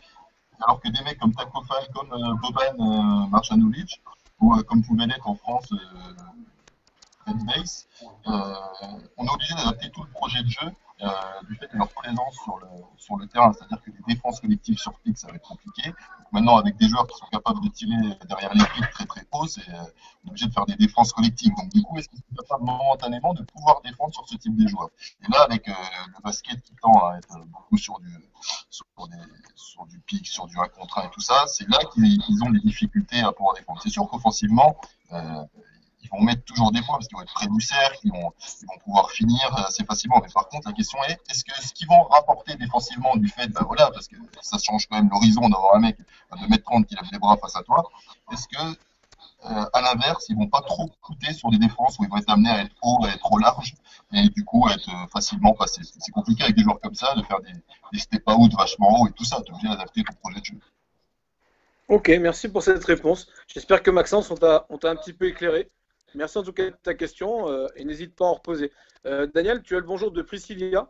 alors que des mecs comme Tacko Fall, comme Boban Marjanovic, ou comme pouvait l'être en France Red Base, on est obligé d'adapter tout le projet de jeu du fait de leur présence sur le terrain. C'est-à-dire que les défenses collectives sur pique, ça va être compliqué. Donc maintenant, avec des joueurs qui sont capables de tirer derrière les pics très très haut, on est obligé de faire des défenses collectives. Donc du coup, est-ce qu'ils sont capables momentanément de pouvoir défendre sur ce type de joueurs? Et là, avec le basket qui tend à être beaucoup sur du pic, sur du 1 contre 1 et tout ça, c'est là qu'ils ont des difficultés à pouvoir défendre. C'est sûr qu'offensivement, ils vont mettre toujours des points parce qu'ils vont être près du cercle, ils vont pouvoir finir assez facilement. Mais par contre, la question est, est-ce que ce qu'ils vont rapporter défensivement du fait, parce que ça change quand même l'horizon d'avoir un mec à 2,30 m qui lève les bras face à toi, est-ce que, à l'inverse, ils vont pas trop coûter sur des défenses où ils vont être amenés à être haut, à être trop large et du coup à être facilement passés. C'est compliqué avec des joueurs comme ça de faire des step-out vachement haut et tout ça. Tu es obligé d'adapter ton projet de jeu. Ok, merci pour cette réponse. J'espère que Maxence, on t'a un petit peu éclairé. Merci en tout cas de ta question et n'hésite pas à en reposer. Daniel, tu as le bonjour de Priscilla.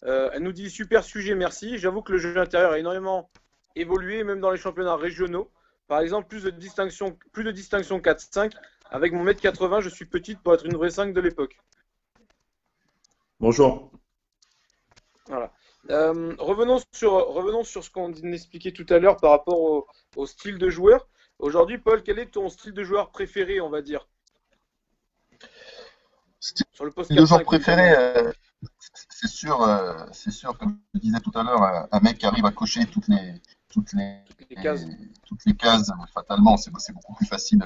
Elle nous dit super sujet, merci. J'avoue que le jeu intérieur a énormément évolué, même dans les championnats régionaux. Par exemple, plus de distinction 4-5. Avec mon 1,80 m, je suis petite pour être une vraie 5 de l'époque. Bonjour. Voilà. Revenons sur ce qu'on expliquait tout à l'heure par rapport au style de joueur. Aujourd'hui, Paul, quel est ton style de joueur préféré, on va dire? Sur le poste 4-5. Le joueur préféré, c'est sûr, comme je disais tout à l'heure, un mec qui arrive à cocher toutes les cases, fatalement, c'est beaucoup plus facile.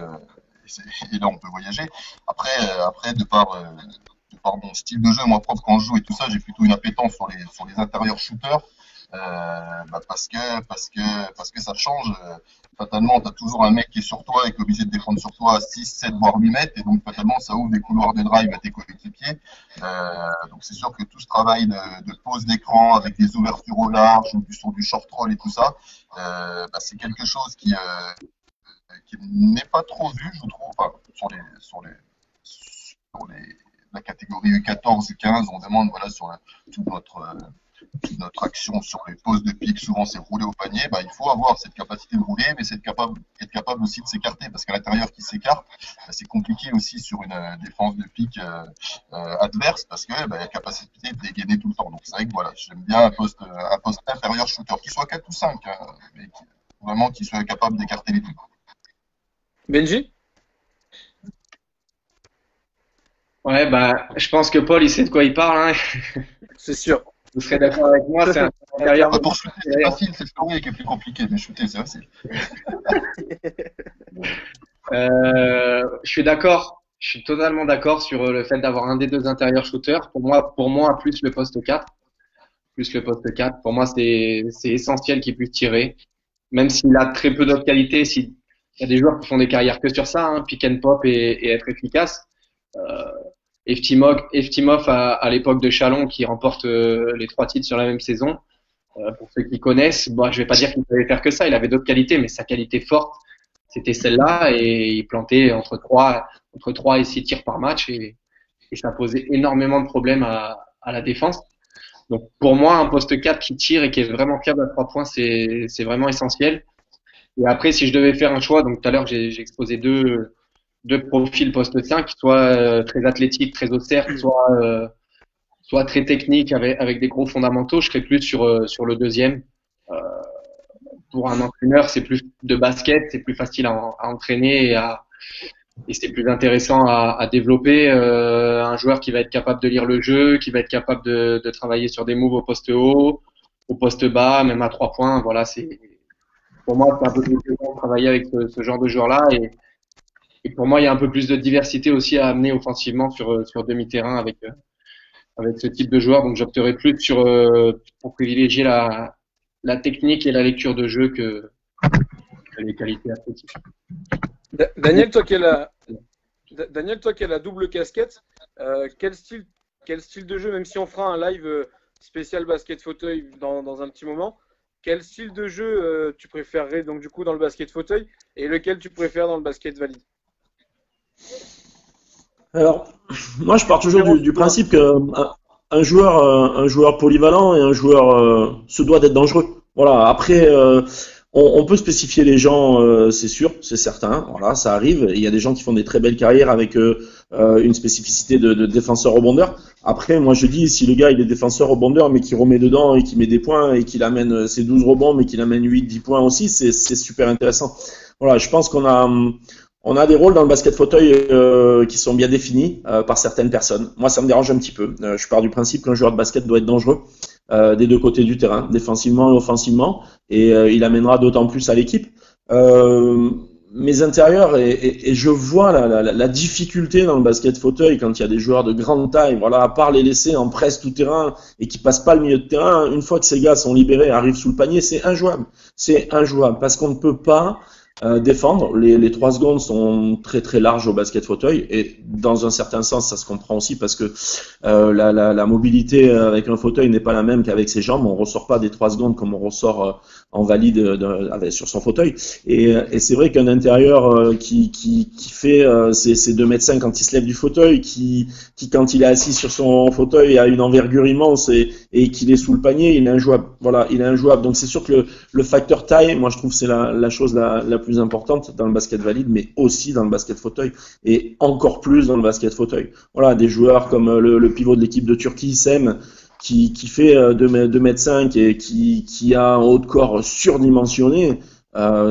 Et là, on peut voyager. Après, de par mon style de jeu, moi propre quand je joue et tout ça, j'ai plutôt une appétence sur les intérieurs shooters. Parce que ça change. Fatalement, tu as toujours un mec qui est sur toi et qui est obligé de défendre sur toi à 6, 7, voire 8 mètres. Et donc, fatalement, ça ouvre des couloirs de drive à tes coéquipiers. Donc, c'est sûr que tout ce travail de pose d'écran avec des ouvertures au large ou sur du short roll et tout ça, c'est quelque chose qui n'est pas trop vu, je trouve. Enfin, sur la catégorie U14, U15, on demande sur toute notre action sur les poses de pique, souvent c'est rouler au panier, il faut avoir cette capacité de rouler, mais être capable aussi de s'écarter, parce qu'à l'intérieur qui s'écarte, c'est compliqué aussi sur une défense de pique adverse, parce que la capacité de dégainer tout le temps. Donc c'est vrai que j'aime bien un poste intérieur shooter, qu'il soit 4 ou 5, mais vraiment qu'il soit capable d'écarter les pics. Benji? Ouais, je pense que Paul, il sait de quoi il parle. Hein. C'est sûr. Vous serez d'accord avec moi, c'est un intérieur. Pour shooter, c'est facile, c'est le scoring qui est plus compliqué, mais shooter, c'est facile. Je suis d'accord. Je suis totalement d'accord sur le fait d'avoir un des deux intérieurs shooters. Pour moi, plus le poste 4. Pour moi, c'est essentiel qu'il puisse tirer. Même s'il a très peu d'autres qualités, il y a des joueurs qui font des carrières que sur ça, pick and pop et être efficace. Eftimov à l'époque de Chalon qui remporte les 3 titres sur la même saison. Pour ceux qui connaissent, je vais pas dire qu'il savait faire que ça, il avait d'autres qualités, mais sa qualité forte, c'était celle-là et il plantait entre 3 et 6 tirs par match et ça posait énormément de problèmes à la défense. Donc pour moi, un poste 4 qui tire et qui est vraiment fiable à 3 points, c'est vraiment essentiel. Et après, si je devais faire un choix, donc tout à l'heure j'ai exposé deux profils poste 5, soit très athlétique, très austère, soit très technique avec des gros fondamentaux. Je serais plus sur le deuxième. Euh, pour un entraîneur, c'est plus de basket, c'est plus facile à entraîner et c'est plus intéressant à développer. Un joueur qui va être capable de lire le jeu, qui va être capable de travailler sur des moves au poste haut, au poste bas, même à 3 points. Voilà, pour moi, c'est un peu plus de travailler avec ce genre de joueur-là et pour moi, il y a un peu plus de diversité aussi à amener offensivement sur demi-terrain avec ce type de joueur. Donc, j'opterais plus pour privilégier la technique et la lecture de jeu que les qualités athlétiques. Daniel, toi qui as la double casquette, quel style de jeu, même si on fera un live spécial basket fauteuil dans un petit moment, quel style de jeu tu préférerais donc du coup dans le basket fauteuil et lequel tu préfères dans le basket valide? Alors, moi, je pars toujours du principe qu'un joueur polyvalent et un joueur se doit d'être dangereux. Voilà. Après, on peut spécifier les gens, c'est sûr, c'est certain. Voilà, ça arrive. Il y a des gens qui font des très belles carrières avec une spécificité de défenseur rebondeur. Après, moi, je dis, si le gars il est défenseur rebondeur, mais qui remet dedans et qui met des points et qu'il amène ses 12 rebonds, mais qu'il amène 8-10 points aussi, c'est super intéressant. Voilà, je pense on a des rôles dans le basket fauteuil qui sont bien définis par certaines personnes. Moi, ça me dérange un petit peu. Je pars du principe qu'un joueur de basket doit être dangereux des deux côtés du terrain, défensivement et offensivement, et il amènera d'autant plus à l'équipe. Mes intérieurs, et je vois la difficulté dans le basket fauteuil quand il y a des joueurs de grande taille, voilà, à part les laisser en presse tout terrain et qui passent pas le milieu de terrain, une fois que ces gars sont libérés, arrivent sous le panier, c'est injouable. C'est injouable parce qu'on ne peut pas défendre. Les 3 secondes sont très très larges au basket fauteuil et dans un certain sens ça se comprend aussi parce que la mobilité avec un fauteuil n'est pas la même qu'avec ses jambes. On ressort pas des 3 secondes comme on ressort en valide sur son fauteuil et c'est vrai qu'un intérieur qui fait ses 2,5 m quand il se lève du fauteuil, qui quand il est assis sur son fauteuil a une envergure immense et qu'il est sous le panier, il est injouable. Voilà, il est injouable. Donc c'est sûr que le facteur taille, moi je trouve que c'est la chose la plus importante dans le basket valide, mais aussi dans le basket fauteuil et encore plus dans le basket fauteuil. Voilà, des joueurs comme le pivot de l'équipe de Turquie, Sem, qui fait 2,5 m et qui a un haut de corps surdimensionné.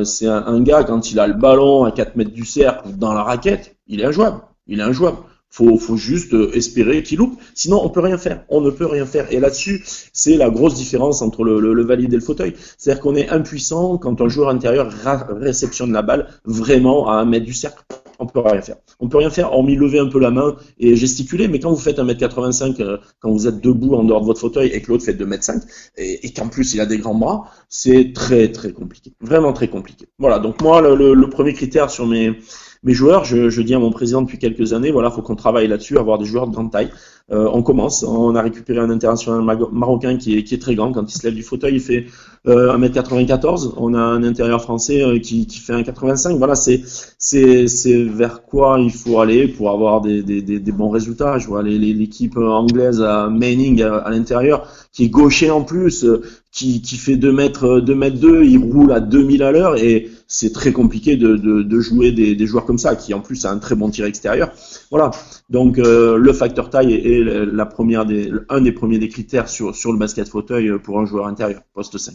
C'est un gars, quand il a le ballon à 4 mètres du cercle dans la raquette, il est injouable. Il est injouable. Faut juste espérer qu'il loupe. Sinon, on peut rien faire. On ne peut rien faire. Et là-dessus, c'est la grosse différence entre le valide et le fauteuil. C'est-à-dire qu'on est impuissant quand un joueur intérieur réceptionne la balle vraiment à 1 mètre du cercle. On peut rien faire. On peut rien faire hormis lever un peu la main et gesticuler. Mais quand vous faites 1,85 m, quand vous êtes debout en dehors de votre fauteuil et que l'autre fait 2,5 m et qu'en plus il a des grands bras, c'est très très compliqué. Vraiment très compliqué. Voilà. Donc moi, le premier critère sur mes joueurs, je dis à mon président depuis quelques années, voilà, faut qu'on travaille là-dessus, avoir des joueurs de grande taille. On commence, on a récupéré un international marocain qui est très grand. Quand il se lève du fauteuil, il fait 1,94 m. On a un intérieur français qui fait 1,85 m. Voilà, c'est vers quoi il faut aller pour avoir des bons résultats. Je vois l'équipe anglaise à Manning à l'intérieur, qui est gaucher en plus, qui fait 2 mètres 2, il roule à 2000 à l'heure et c'est très compliqué de jouer des joueurs comme ça, qui en plus a un très bon tir extérieur. Voilà. Donc le facteur taille est un des premiers des critères sur le basket fauteuil pour un joueur intérieur, poste 5.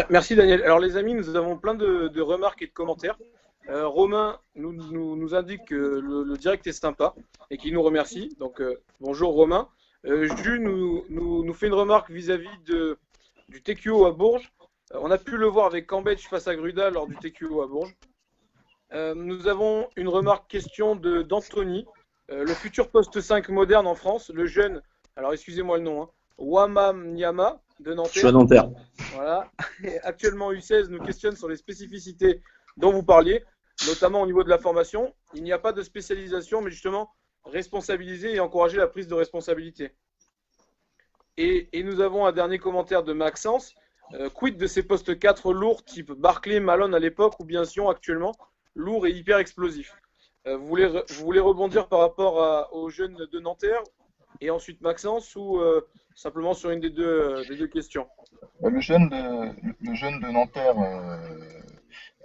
Merci Daniel. Alors les amis, nous avons plein de remarques et de commentaires. Romain nous indique que le direct est sympa et qu'il nous remercie. Donc bonjour Romain. Jules nous fait une remarque vis-à-vis du TQO à Bourges. On a pu le voir avec Cambridge face à Gruda lors du TQO à Bourges. Nous avons une remarque question d'Anthony. Le futur poste 5 moderne en France, le jeune, alors excusez-moi le nom, Wamam Nyama de Nanterre. Je suis à Nanterre. Voilà. Et actuellement U16 nous questionne sur les spécificités dont vous parliez, notamment au niveau de la formation. Il n'y a pas de spécialisation, mais justement responsabiliser et encourager la prise de responsabilité. Et nous avons un dernier commentaire de Maxence. Quid de ces postes 4 lourds type Barclay, Malone à l'époque ou bien Zion actuellement, lourd et hyper explosif. Vous voulez rebondir par rapport aux jeunes de Nanterre et ensuite Maxence ou simplement sur une des deux questions? Le jeune de Nanterre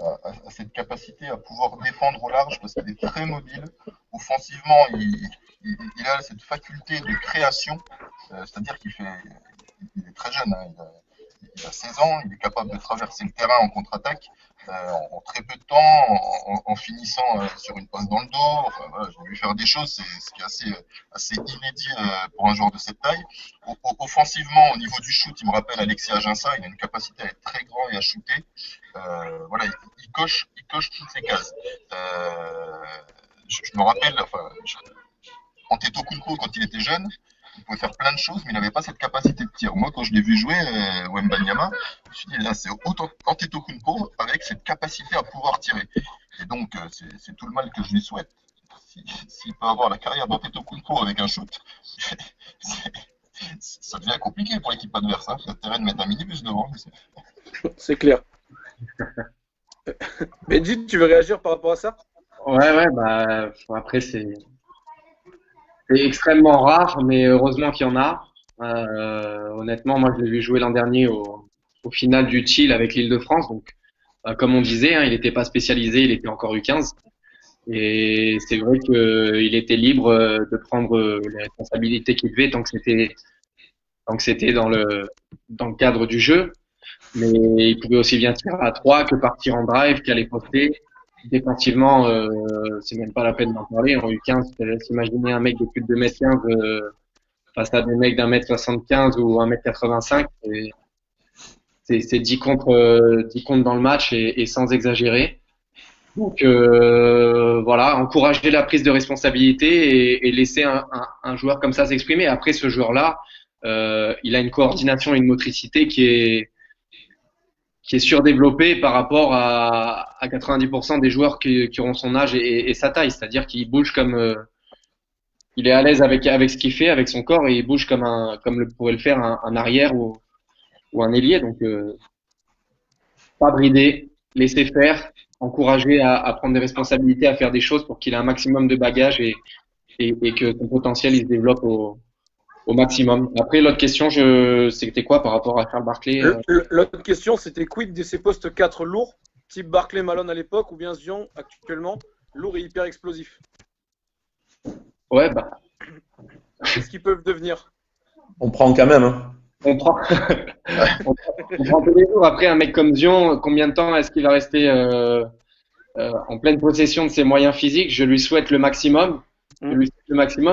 a cette capacité à pouvoir défendre au large parce qu'il est très mobile. Offensivement, il a cette faculté de création, c'est-à-dire il est très jeune, hein, il a 16 ans, il est capable de traverser le terrain en contre-attaque en très peu de temps, en finissant sur une passe dans le dos. Enfin, voilà, je vais lui faire des choses, c'est ce qui est assez inédit pour un joueur de cette taille. Offensivement, au niveau du shoot, il me rappelle Alexis Aginsa, il a une capacité à être très grand et à shooter. Voilà, il coche toutes les cases. Je me rappelle, Antetokounmpo, quand il était jeune, il pouvait faire plein de choses, mais il n'avait pas cette capacité de tir. Moi, quand je l'ai vu jouer, Wembanyama, je me suis dit, là, c'est Antetokounmpo avec cette capacité à pouvoir tirer. Et donc, c'est tout le mal que je lui souhaite. S'il peut avoir la carrière d'Antetokounmpo avec un shoot, ça devient compliqué pour l'équipe adverse. Il y a intérêt de mettre un minibus devant. C'est clair. Benji, tu veux réagir par rapport à ça? Ouais, bah après c'est extrêmement rare, mais heureusement qu'il y en a. Honnêtement, moi je l'ai vu jouer l'an dernier au final du Chill avec l'Île-de-France. Donc, comme on disait, hein, il n'était pas spécialisé, il était encore U15. Et c'est vrai qu'il était libre de prendre les responsabilités qu'il devait tant que c'était dans le cadre du jeu. Mais il pouvait aussi bien tirer à 3 que partir en drive, qu'aller poster. Défensivement, c'est même pas la peine d'en parler. En U15, je te laisse imaginer un mec de plus de 2m15 face à des mecs d'1m75 ou 1m85. C'est 10 contre 10 contre dans le match et sans exagérer. Donc voilà, encourager la prise de responsabilité et laisser un joueur comme ça s'exprimer. Après, ce joueur-là, il a une coordination et une motricité qui est surdéveloppée par rapport à 90% des joueurs qui auront son âge et sa taille. C'est-à-dire qu'il bouge comme il est à l'aise avec ce qu'il fait, avec son corps, et il bouge comme pourrait le faire un arrière ou un ailier. Donc pas brider, laisser faire, encourager à prendre des responsabilités, à faire des choses pour qu'il ait un maximum de bagages et que son potentiel il se développe au maximum. Après, l'autre question, c'était quoi par rapport à Charles Barkley? L'autre question, c'était quid de ces postes 4 lourds, type Barclay, Malone à l'époque, ou bien Zion actuellement, lourd et hyper explosif? Ouais, bah. Qu'est-ce qu'ils peuvent devenir? On prend quand même. Hein. On prend tous les jours. Après, un mec comme Zion, combien de temps est-ce qu'il va rester en pleine possession de ses moyens physiques? Je lui souhaite le maximum.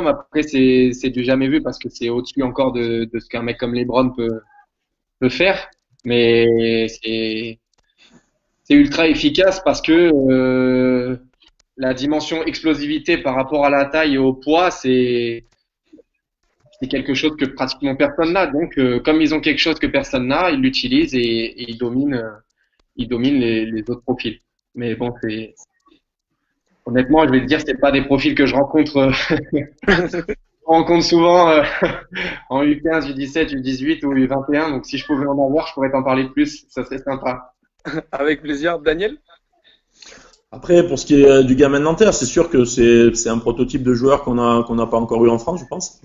Après, c'est du jamais vu parce que c'est au-dessus encore de ce qu'un mec comme LeBron peut faire. Mais c'est ultra efficace parce que la dimension explosivité par rapport à la taille et au poids, c'est quelque chose que pratiquement personne n'a. Donc, comme ils ont quelque chose que personne n'a, ils l'utilisent et ils dominent les autres profils. Mais bon, honnêtement, je vais te dire, c'est pas des profils que je rencontre souvent en U15, U17, U18 ou U21. Donc, si je pouvais en avoir, je pourrais t'en parler plus. Ça serait sympa. Avec plaisir. Daniel? Après, pour ce qui est du gamin de Nanterre, c'est sûr que c'est un prototype de joueur qu'on n'a pas encore eu en France, je pense.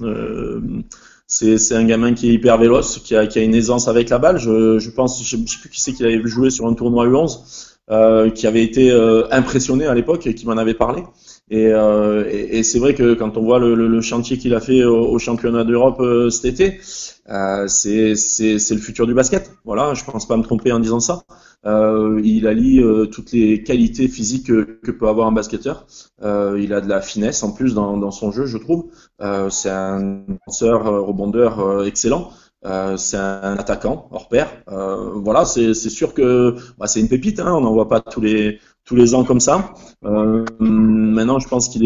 C'est un gamin qui est hyper véloce, qui a une aisance avec la balle. Je pense, je sais plus qui c'est qui avait joué sur un tournoi U11, qui avait été impressionné à l'époque et qui m'en avait parlé. Et c'est vrai que quand on voit le chantier qu'il a fait au championnat d'Europe cet été, c'est le futur du basket. Voilà, je pense pas me tromper en disant ça. Il allie toutes les qualités physiques que peut avoir un basketteur. Il a de la finesse en plus dans son jeu, je trouve. C'est un lanceur, rebondeur excellent. C'est un attaquant hors pair. Voilà, c'est sûr que c'est une pépite. Hein, on n'en voit pas tous les ans comme ça. Maintenant, je pense qu'il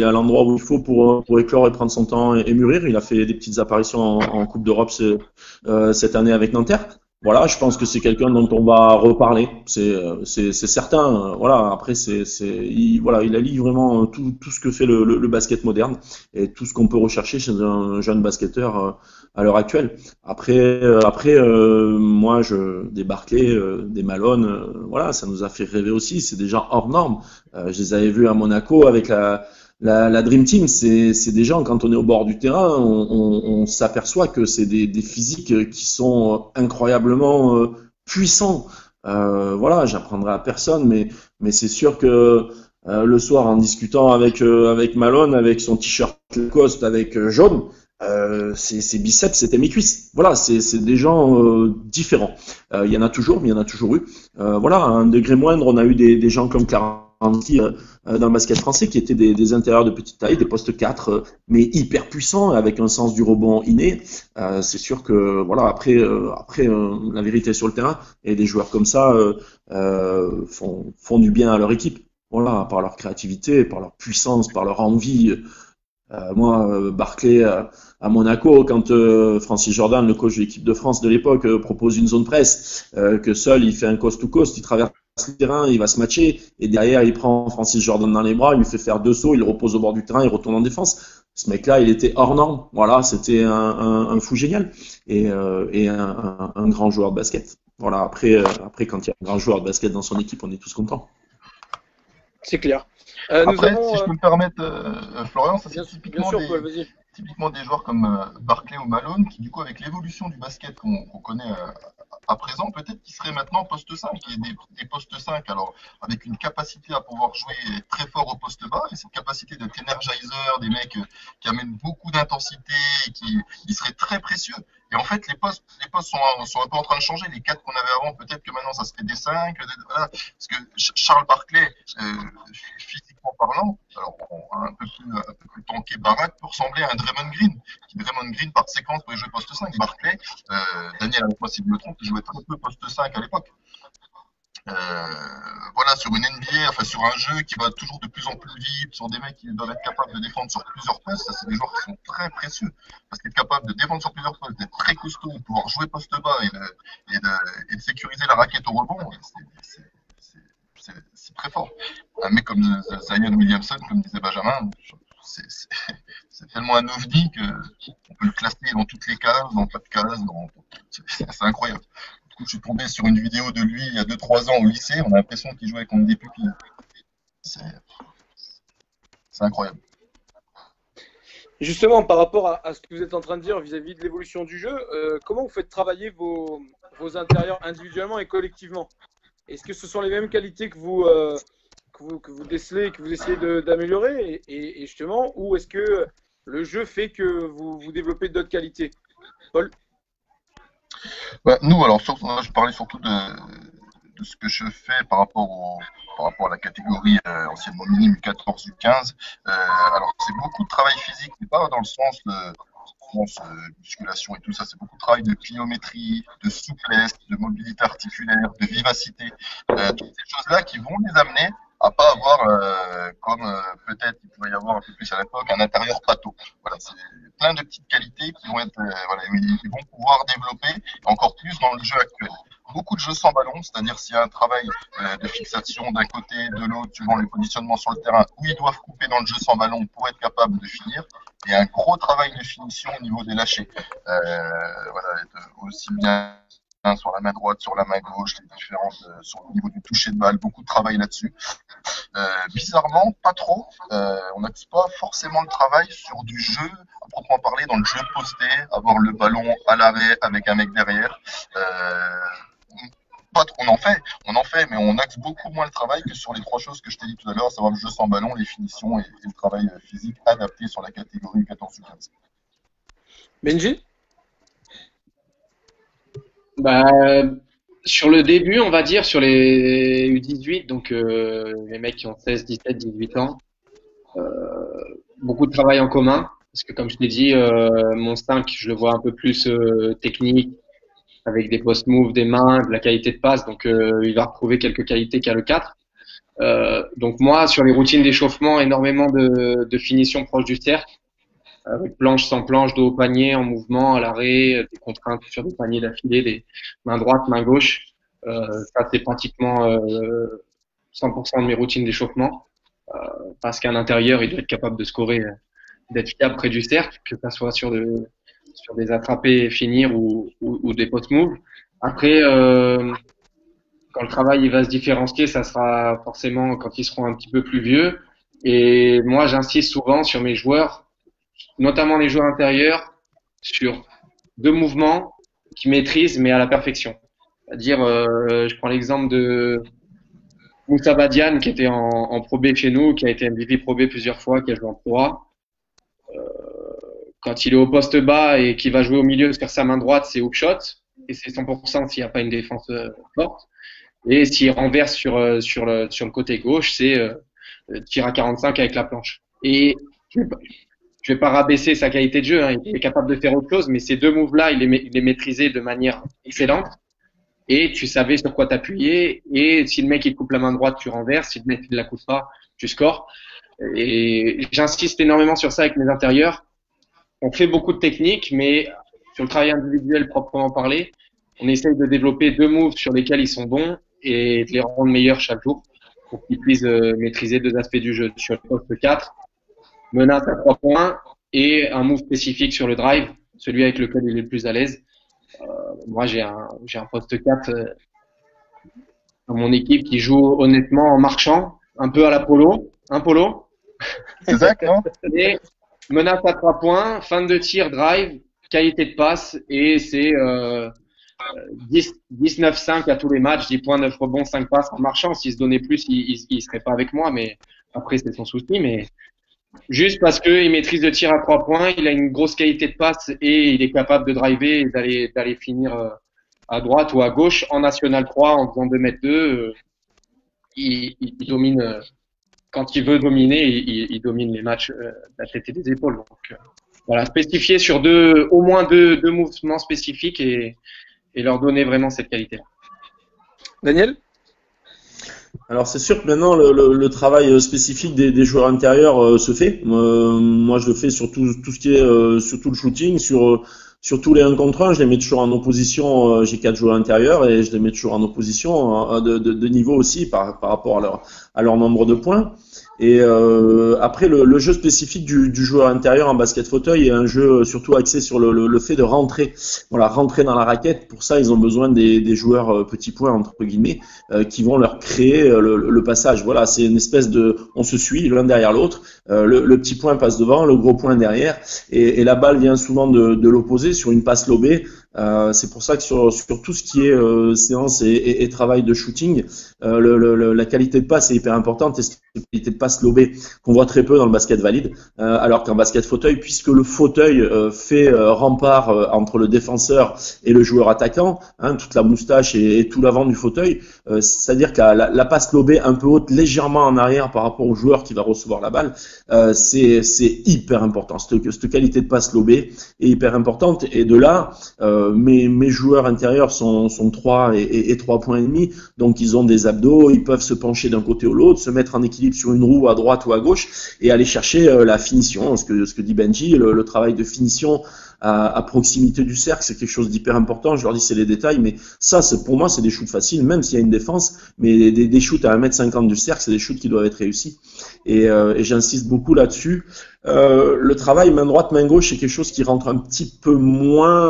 est à l'endroit où il faut pour éclore et prendre son temps et mûrir. Il a fait des petites apparitions en Coupe d'Europe cette année avec Nanterre. voilà, je pense que c'est quelqu'un dont on va reparler. C'est certain. Voilà. Après, voilà, il allie vraiment tout ce que fait le basket moderne et tout ce qu'on peut rechercher chez un jeune basketteur à l'heure actuelle. Moi, des Barclay, des Malone, voilà, ça nous a fait rêver aussi. C'est des gens hors normes. Je les avais vus à Monaco avec la Dream Team, c'est des gens, quand on est au bord du terrain, on s'aperçoit que c'est des physiques qui sont incroyablement puissants. Voilà, j'apprendrai à personne, mais c'est sûr que le soir, en discutant avec Malone, avec son t-shirt Lacoste avec jaune, ses biceps, c'était mes cuisses. Voilà, c'est des gens différents. Il y en a toujours, mais il y en a toujours eu. Voilà, à un degré moindre, on a eu des gens comme Clarence dans le basket français qui étaient des intérieurs de petite taille, des postes 4, mais hyper puissants avec un sens du rebond inné. C'est sûr que voilà, après la vérité est sur le terrain et des joueurs comme ça font du bien à leur équipe. Voilà, par leur créativité, par leur puissance, par leur envie. Moi, Barclay à Monaco, quand Francis Jordan, le coach de l'équipe de France de l'époque, propose une zone presse, que seul il fait un coast-to-coast, il traverse le terrain, il va se matcher, et derrière il prend Francis Jordan dans les bras, il lui fait faire 2 sauts, il le repose au bord du terrain, il retourne en défense. Ce mec-là, il était hors norme. Voilà, c'était un fou génial et un grand joueur de basket. Voilà, après quand il y a un grand joueur de basket dans son équipe, on est tous contents. C'est clair. Après, si je peux me permettre, Florian, ça c'est typiquement des joueurs comme Barclay ou Malone qui, du coup, avec l'évolution du basket qu'on connaît à présent, peut-être qu'ils seraient maintenant poste 5 et des postes 5, alors avec une capacité à pouvoir jouer très fort au poste bas et cette capacité d'être energizer, des mecs qui amènent beaucoup d'intensité et qui seraient très précieux. Et en fait, les postes sont un peu en train de changer. Les 4 qu'on avait avant, peut-être que maintenant ça serait des 5. Voilà. Parce que Charles Barclay, physiquement parlant, alors un peu plus tanké baraque, peut ressembler à un Draymond Green. Draymond Green, par séquence, pouvait jouer poste 5. Barclay, Daniel, avec moi si je me trompe, il jouait très peu poste 5 à l'époque. Voilà, sur une NBA, enfin sur un jeu qui va toujours de plus en plus vite, sur des mecs qui doivent être capables de défendre sur plusieurs postes, ça c'est des joueurs qui sont très précieux. Parce qu'être capable de défendre sur plusieurs postes, d'être très costaud, de pouvoir jouer poste bas et de sécuriser la raquette au rebond, c'est très fort. Un mec comme Zion Williamson, comme disait Benjamin, c'est tellement un ovni qu'on peut le classer dans toutes les cases, dans pas de cases, c'est incroyable. Je suis tombé sur une vidéo de lui il y a 2-3 ans au lycée, on a l'impression qu'il jouait contre des pupilles. C'est incroyable. Justement, par rapport à ce que vous êtes en train de dire vis-à-vis de l'évolution du jeu, comment vous faites travailler vos intérieurs individuellement et collectivement? Est-ce que ce sont les mêmes qualités que vous décelez, que vous essayez d'améliorer et justement, ou est-ce que le jeu fait que vous développez d'autres qualités? Paul? Nous, alors, je parlais surtout de ce que je fais par rapport à la catégorie anciennement minime U14, U15. Alors, c'est beaucoup de travail physique, mais pas dans le sens musculation et tout ça. C'est beaucoup de travail de pliométrie, de souplesse, de mobilité articulaire, de vivacité. Toutes ces choses-là qui vont les amener à pas avoir, comme peut-être il pouvait y avoir un peu plus à l'époque, un intérieur pâteau. Voilà, c'est plein de petites qualités qui vont être, voilà, ils vont pouvoir développer encore plus dans le jeu actuel. Beaucoup de jeux sans ballon, c'est-à-dire s'il y a un travail de fixation d'un côté, de l'autre, suivant les positionnements sur le terrain, où ils doivent couper dans le jeu sans ballon pour être capables de finir, et un gros travail de finition au niveau des lâchers. Voilà, aussi bien sur la main droite, sur la main gauche, les différences sur le niveau du toucher de balle, beaucoup de travail là-dessus. Bizarrement, pas trop. On n'axe pas forcément le travail sur du jeu, à proprement parler, dans le jeu posté, avoir le ballon à l'arrêt avec un mec derrière. On en fait, mais on axe beaucoup moins le travail que sur les 3 choses que je t'ai dit tout à l'heure, à savoir le jeu sans ballon, les finitions et le travail physique adapté sur la catégorie 14-15. Benji? Sur le début, on va dire, sur les U18, donc les mecs qui ont 16, 17, 18 ans, beaucoup de travail en commun, parce que comme je t'ai dit, mon 5, je le vois un peu plus technique, avec des post-moves, des mains, de la qualité de passe, donc il va retrouver quelques qualités qu'a le 4. Donc moi, sur les routines d'échauffement, énormément de finition proche du cercle, avec planche sans planche, dos au panier, en mouvement, à l'arrêt, des contraintes sur des paniers d'affilée, des main droite, main gauche. Ça, c'est pratiquement 100% de mes routines d'échauffement. Parce qu'à l'intérieur, il doit être capable de scorer, d'être fiable près du cercle, que ça soit sur des attrapés et finir ou des post moves. Après, quand le travail il va se différencier, ça sera forcément quand ils seront un petit peu plus vieux. Et moi, j'insiste souvent sur mes joueurs, notamment les joueurs intérieurs, sur 2 mouvements qu'ils maîtrisent, mais à la perfection. C'est-à-dire, je prends l'exemple de Moussa Badiane, qui était en Pro B chez nous, qui a été MVP Pro B plusieurs fois, qui a joué en Pro A. Quand il est au poste bas et qu'il va jouer au milieu sur sa main droite, c'est hook shot. Et c'est 100% s'il n'y a pas une défense forte. Et s'il renverse sur le côté gauche, c'est tir à 45 avec la planche. Et je vais pas rabaisser sa qualité de jeu, hein. Il est capable de faire autre chose, mais ces 2 moves-là, il les maîtrisait de manière excellente. Et tu savais sur quoi t'appuyer. Et si le mec il coupe la main droite, tu renverses. Si le mec il la coupe pas, tu scores. Et j'insiste énormément sur ça avec mes intérieurs. On fait beaucoup de techniques, mais sur le travail individuel proprement parlé, on essaye de développer 2 moves sur lesquels ils sont bons et de les rendre meilleurs chaque jour pour qu'ils puissent maîtriser 2 aspects du jeu. Sur le poste 4, menace à 3 points et un move spécifique sur le drive, celui avec lequel il est le plus à l'aise. Moi, j'ai un poste 4 dans mon équipe qui joue honnêtement en marchant, un peu à la polo, un polo. C'est Zach, non? Et menace à 3 points, fin de tir, drive, qualité de passe, et c'est 10-9-5 à tous les matchs, 10 points, 9 rebonds, 5 passes en marchant. S'il se donnait plus, il serait pas avec moi, mais après c'est son souci. Mais juste parce qu'il maîtrise le tir à 3 points, il a une grosse qualité de passe et il est capable de driver et d'aller finir à droite ou à gauche en National 3 en faisant 2m2. Il domine, quand il veut dominer, il domine les matchs de la tête et des épaules. Donc, voilà, spécifier sur au moins deux mouvements spécifiques et leur donner vraiment cette qualité-là. Daniel? Alors c'est sûr que maintenant le travail spécifique des joueurs intérieurs se fait. Moi je le fais sur tout ce qui est sur tout le shooting, sur tous les 1 contre 1, je les mets toujours en opposition. J'ai 4 joueurs intérieurs et je les mets toujours en opposition de niveau aussi par rapport à leur nombre de points. Et après le jeu spécifique du joueur intérieur en basket fauteuil est un jeu surtout axé sur le fait de rentrer dans la raquette. Pour ça ils ont besoin des joueurs petits points entre guillemets qui vont leur créer le passage. Voilà, c'est une espèce on se suit l'un derrière l'autre. Le petit point passe devant, le gros point derrière, et la balle vient souvent de l'opposé sur une passe lobée. C'est pour ça que sur tout ce qui est séance et travail de shooting, la qualité de passe est hyper importante, et cette qualité de passe lobée qu'on voit très peu dans le basket valide, alors qu'en basket fauteuil, puisque le fauteuil fait rempart entre le défenseur et le joueur attaquant, hein, toute la moustache et tout l'avant du fauteuil, c'est-à-dire que la passe lobée un peu haute, légèrement en arrière par rapport au joueur qui va recevoir la balle, c'est hyper important. Cette qualité de passe lobée est hyper importante, et de là mes joueurs intérieurs sont 3 et 3 points et demi, donc ils ont des abdos, ils peuvent se pencher d'un côté ou l'autre, se mettre en équilibre sur une roue à droite ou à gauche et aller chercher la finition, ce que dit Benji, le travail de finition à proximité du cercle, c'est quelque chose d'hyper important. Je leur dis c'est les détails, mais ça pour moi c'est des shoots faciles, même s'il y a une défense, mais des shoots à 1m50 du cercle, c'est des shoots qui doivent être réussis, et j'insiste beaucoup là-dessus. Le travail main droite, main gauche, c'est quelque chose qui rentre un petit peu moins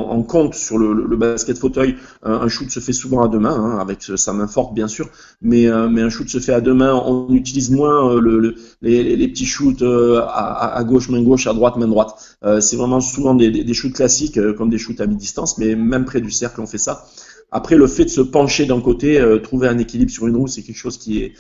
en compte sur le basket fauteuil. Un shoot se fait souvent à 2 mains, hein, avec sa main forte bien sûr, mais un shoot se fait à 2 mains. On utilise moins les petits shoots à gauche, main gauche, à droite, main droite. C'est vraiment souvent des shoots classiques, comme des shoots à mi-distance, mais même près du cercle on fait ça. Après, le fait de se pencher d'un côté, trouver un équilibre sur une roue, c'est quelque chose qui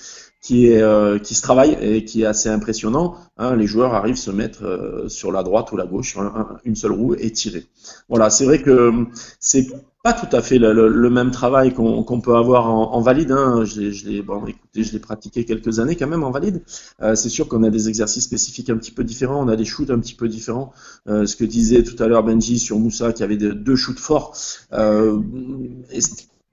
se travaille et qui est assez impressionnant. Hein, les joueurs arrivent à se mettre sur la droite ou la gauche sur une seule roue et tirer. Voilà, c'est vrai que c'est pas tout à fait le même travail qu'on peut avoir en valide. Hein. Je l'ai pratiqué quelques années quand même en valide. C'est sûr qu'on a des exercices spécifiques un petit peu différents, on a des shoots un petit peu différents. Ce que disait tout à l'heure Benji sur Moussa qui avait 2 shoots forts.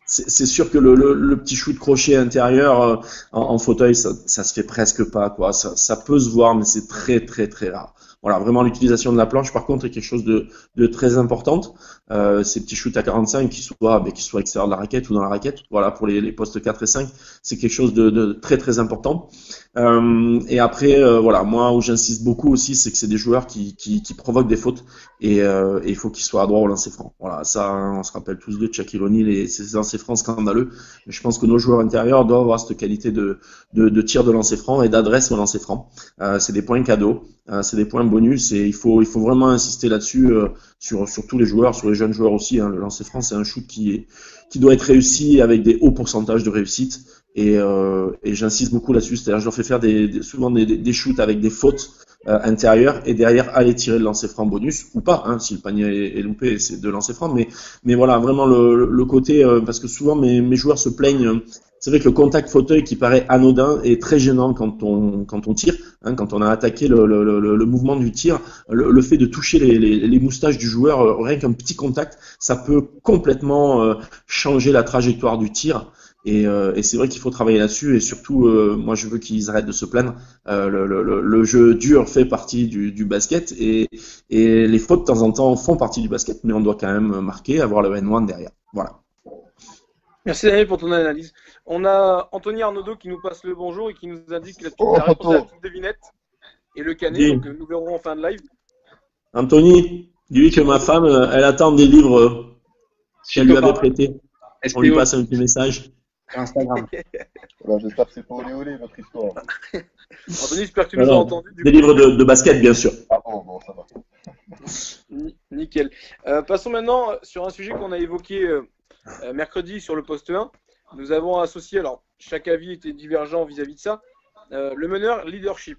C'est sûr que le petit shoot crochet intérieur en fauteuil, ça se fait presque pas, quoi. Ça peut se voir, mais c'est très très très rare. Voilà, vraiment l'utilisation de la planche, par contre, est quelque chose de très importante. Ces petits shoots à 45 qui soient extérieurs de la raquette ou dans la raquette, voilà, pour les postes 4 et 5, c'est quelque chose de très très important. Et après, voilà, moi où j'insiste beaucoup aussi, c'est que c'est des joueurs qui provoquent des fautes et il faut qu'ils soient adroits au lancer franc. Voilà, ça, on se rappelle tous de Shaquille O'Neal et ses lancers francs scandaleux. Mais je pense que nos joueurs intérieurs doivent avoir cette qualité de tir de lancer franc et d'adresse au lancer franc. C'est des points cadeaux, c'est des points bonus et il faut vraiment insister là-dessus sur tous les joueurs, sur les jeunes joueurs aussi. Hein. Le lancer franc, c'est un shoot qui doit être réussi avec des hauts pourcentages de réussite. Et j'insiste beaucoup là-dessus, c'est-à-dire je leur fais faire souvent des shoots avec des fautes intérieures et derrière aller tirer le lancer franc bonus ou pas, hein, si le panier est loupé, c'est de lancer franc, mais voilà vraiment le côté parce que souvent mes joueurs se plaignent. C'est vrai que le contact fauteuil qui paraît anodin est très gênant quand on tire, hein, quand on a attaqué le mouvement du tir, le fait de toucher les moustaches du joueur, rien qu'un petit contact, ça peut complètement changer la trajectoire du tir. Et c'est vrai qu'il faut travailler là-dessus et surtout, moi je veux qu'ils arrêtent de se plaindre. Le jeu dur fait partie du basket et les fautes de temps en temps font partie du basket, mais on doit quand même marquer, avoir le N1 derrière. Voilà. Merci Daniel pour ton analyse. On a Anthony Arnaudot qui nous passe le bonjour et qui nous indique la réponse à la petite devinette et le canet, donc nous verrons en fin de live. Anthony, dis-lui que ma femme, elle attend des livres qu'elle lui avait prêtés. On lui passe un petit message. Instagram. Voilà, j'espère que c'est pas olé votre histoire. Anthony, j'espère que tu nous as entendu. Des livres de basket, bien sûr. Ah bon, ça va. Nickel. Passons maintenant sur un sujet qu'on a évoqué mercredi sur le poste 1. Nous avons associé, alors chaque avis était divergent vis-à-vis de ça, le meneur leadership.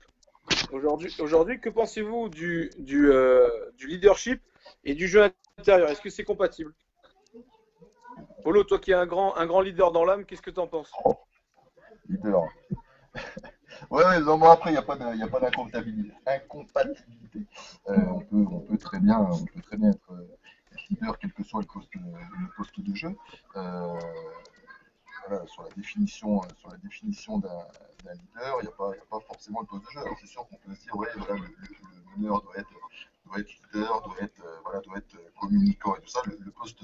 Aujourd'hui, que pensez-vous du leadership et du jeu intérieur? Est-ce que c'est compatible? Polo, toi qui es un grand leader dans l'âme, qu'est-ce que tu en penses? Leader. Ouais, non, bon, après, il n'y a pas d'incompatibilité. On peut très bien être leader, quel que soit le poste de jeu. Voilà, sur la définition d'un leader, il n'y a pas forcément le poste de jeu. Alors, c'est sûr qu'on peut se dire, ouais, voilà, le meneur doit être leader, doit être communicant et tout ça. Le poste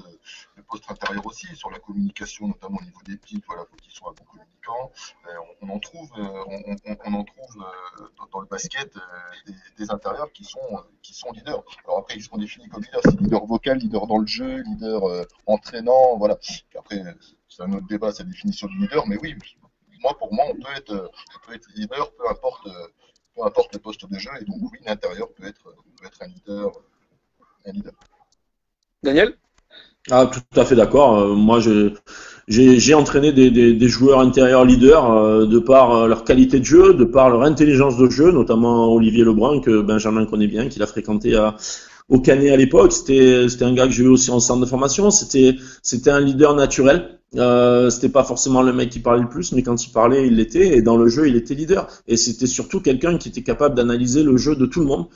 intérieur aussi, sur la communication, notamment au niveau des pics, voilà, faut qu'il soit un bon communicant. On en trouve dans le basket des intérieurs qui sont leaders. Alors après, ils sont définis comme leaders, c'est leader vocal, leader dans le jeu, leader entraînant, voilà. Puis après, c'est un autre débat, c'est la définition du leader, mais oui, pour moi, on peut être leader, peu importe le poste de jeu, et donc oui, l'intérieur peut être un leader. Daniel? Ah, tout à fait d'accord. Moi, j'ai entraîné des joueurs intérieurs leaders de par leur qualité de jeu, de par leur intelligence de jeu, notamment Olivier Lebrun, que Benjamin connaît bien, qu'il a fréquenté au Canet à l'époque. C'était un gars que j'ai eu aussi en centre de formation. C'était un leader naturel. C'était pas forcément le mec qui parlait le plus, mais quand il parlait, il l'était. Et dans le jeu, il était leader. Et c'était surtout quelqu'un qui était capable d'analyser le jeu de tout le monde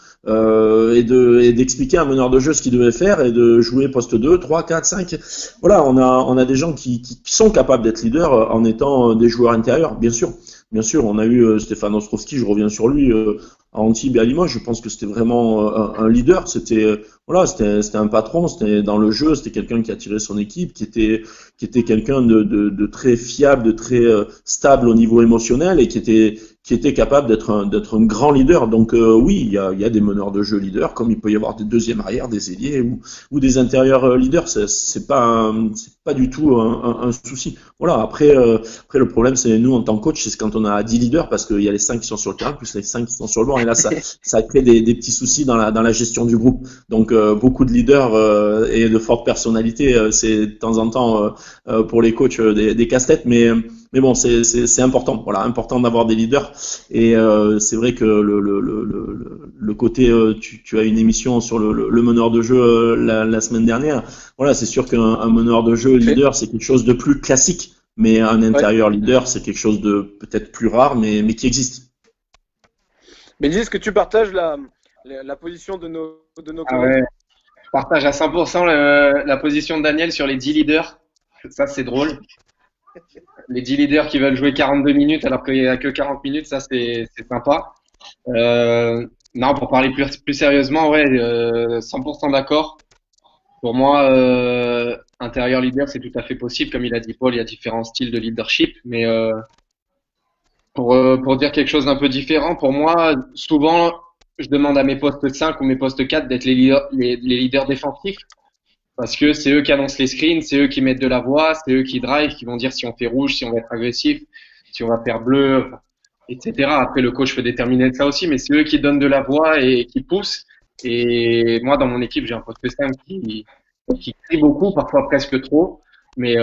et d'expliquer à un meneur de jeu ce qu'il devait faire et de jouer poste 2, 3, 4, 5. Voilà, on a des gens qui sont capables d'être leaders en étant des joueurs intérieurs, bien sûr. Bien sûr, on a eu Stéphane Ostrowski, je reviens sur lui, à Antibes et à Limoges. Je pense que c'était vraiment un leader. C'était un patron. C'était dans le jeu. C'était quelqu'un qui attirait son équipe, qui était quelqu'un de très fiable, de très stable au niveau émotionnel et qui était capable d'être un grand leader. Donc oui, il y a des meneurs de jeu leaders, comme il peut y avoir des deuxièmes arrières, des ailiers ou des intérieurs leaders. C'est pas du tout un souci. Voilà. Après le problème, c'est nous en tant que coach, c'est quand on a 10 leaders, parce qu'il y a les 5 qui sont sur le terrain plus les 5 qui sont sur le banc, et là ça crée des petits soucis dans la gestion du groupe. Donc beaucoup de leaders et de fortes personnalités, c'est de temps en temps pour les coachs des casse-têtes, mais bon, c'est important. Voilà, important d'avoir des leaders. Et c'est vrai que le côté, tu as une émission sur le meneur de jeu la semaine dernière. Voilà, c'est sûr qu'un meneur de jeu leader, c'est quelque chose de plus classique, mais un intérieur leader, c'est quelque chose de peut-être plus rare, mais qui existe. Mais dis, est-ce que tu partages la position de nos ouais. Je partage à 100% la position de Daniel sur les 10 leaders. Ça, c'est drôle. Les 10 leaders qui veulent jouer 42 minutes alors qu'il n'y a que 40 minutes, ça, c'est sympa. Non, pour parler plus sérieusement, ouais, 100% d'accord. Pour moi, intérieur leader, c'est tout à fait possible. Comme il a dit Paul, il y a différents styles de leadership. Mais pour dire quelque chose d'un peu différent, pour moi, souvent, je demande à mes postes 5 ou mes postes 4 d'être les leaders défensifs. Parce que c'est eux qui annoncent les screens, c'est eux qui mettent de la voix, c'est eux qui drive, qui vont dire si on fait rouge, si on va être agressif, si on va faire bleu, etc. Après, le coach peut déterminer ça aussi, mais c'est eux qui donnent de la voix et qui poussent. Et moi, dans mon équipe, j'ai un poste 5 qui crie beaucoup, parfois presque trop. Mais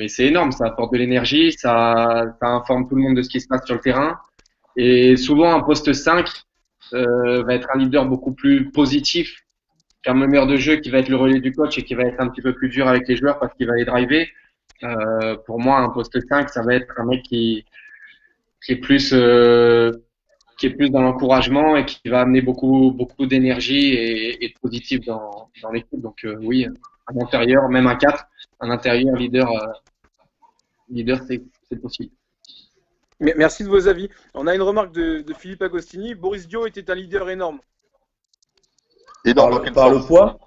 c'est énorme, ça apporte de l'énergie, ça informe tout le monde de ce qui se passe sur le terrain. Et souvent, un poste 5 va être un leader beaucoup plus positif qu'un meneur de jeu qui va être le relais du coach et qui va être un petit peu plus dur avec les joueurs parce qu'il va les driver. Pour moi, un poste 5, ça va être un mec qui est plus qui est plus dans l'encouragement et qui va amener beaucoup d'énergie et de positif dans l'équipe. Donc oui, un intérieur, même un 4, un intérieur leader c'est possible. Merci de vos avis. On a une remarque de Philippe Agostini. Boris Dio était un leader énorme. Par le poids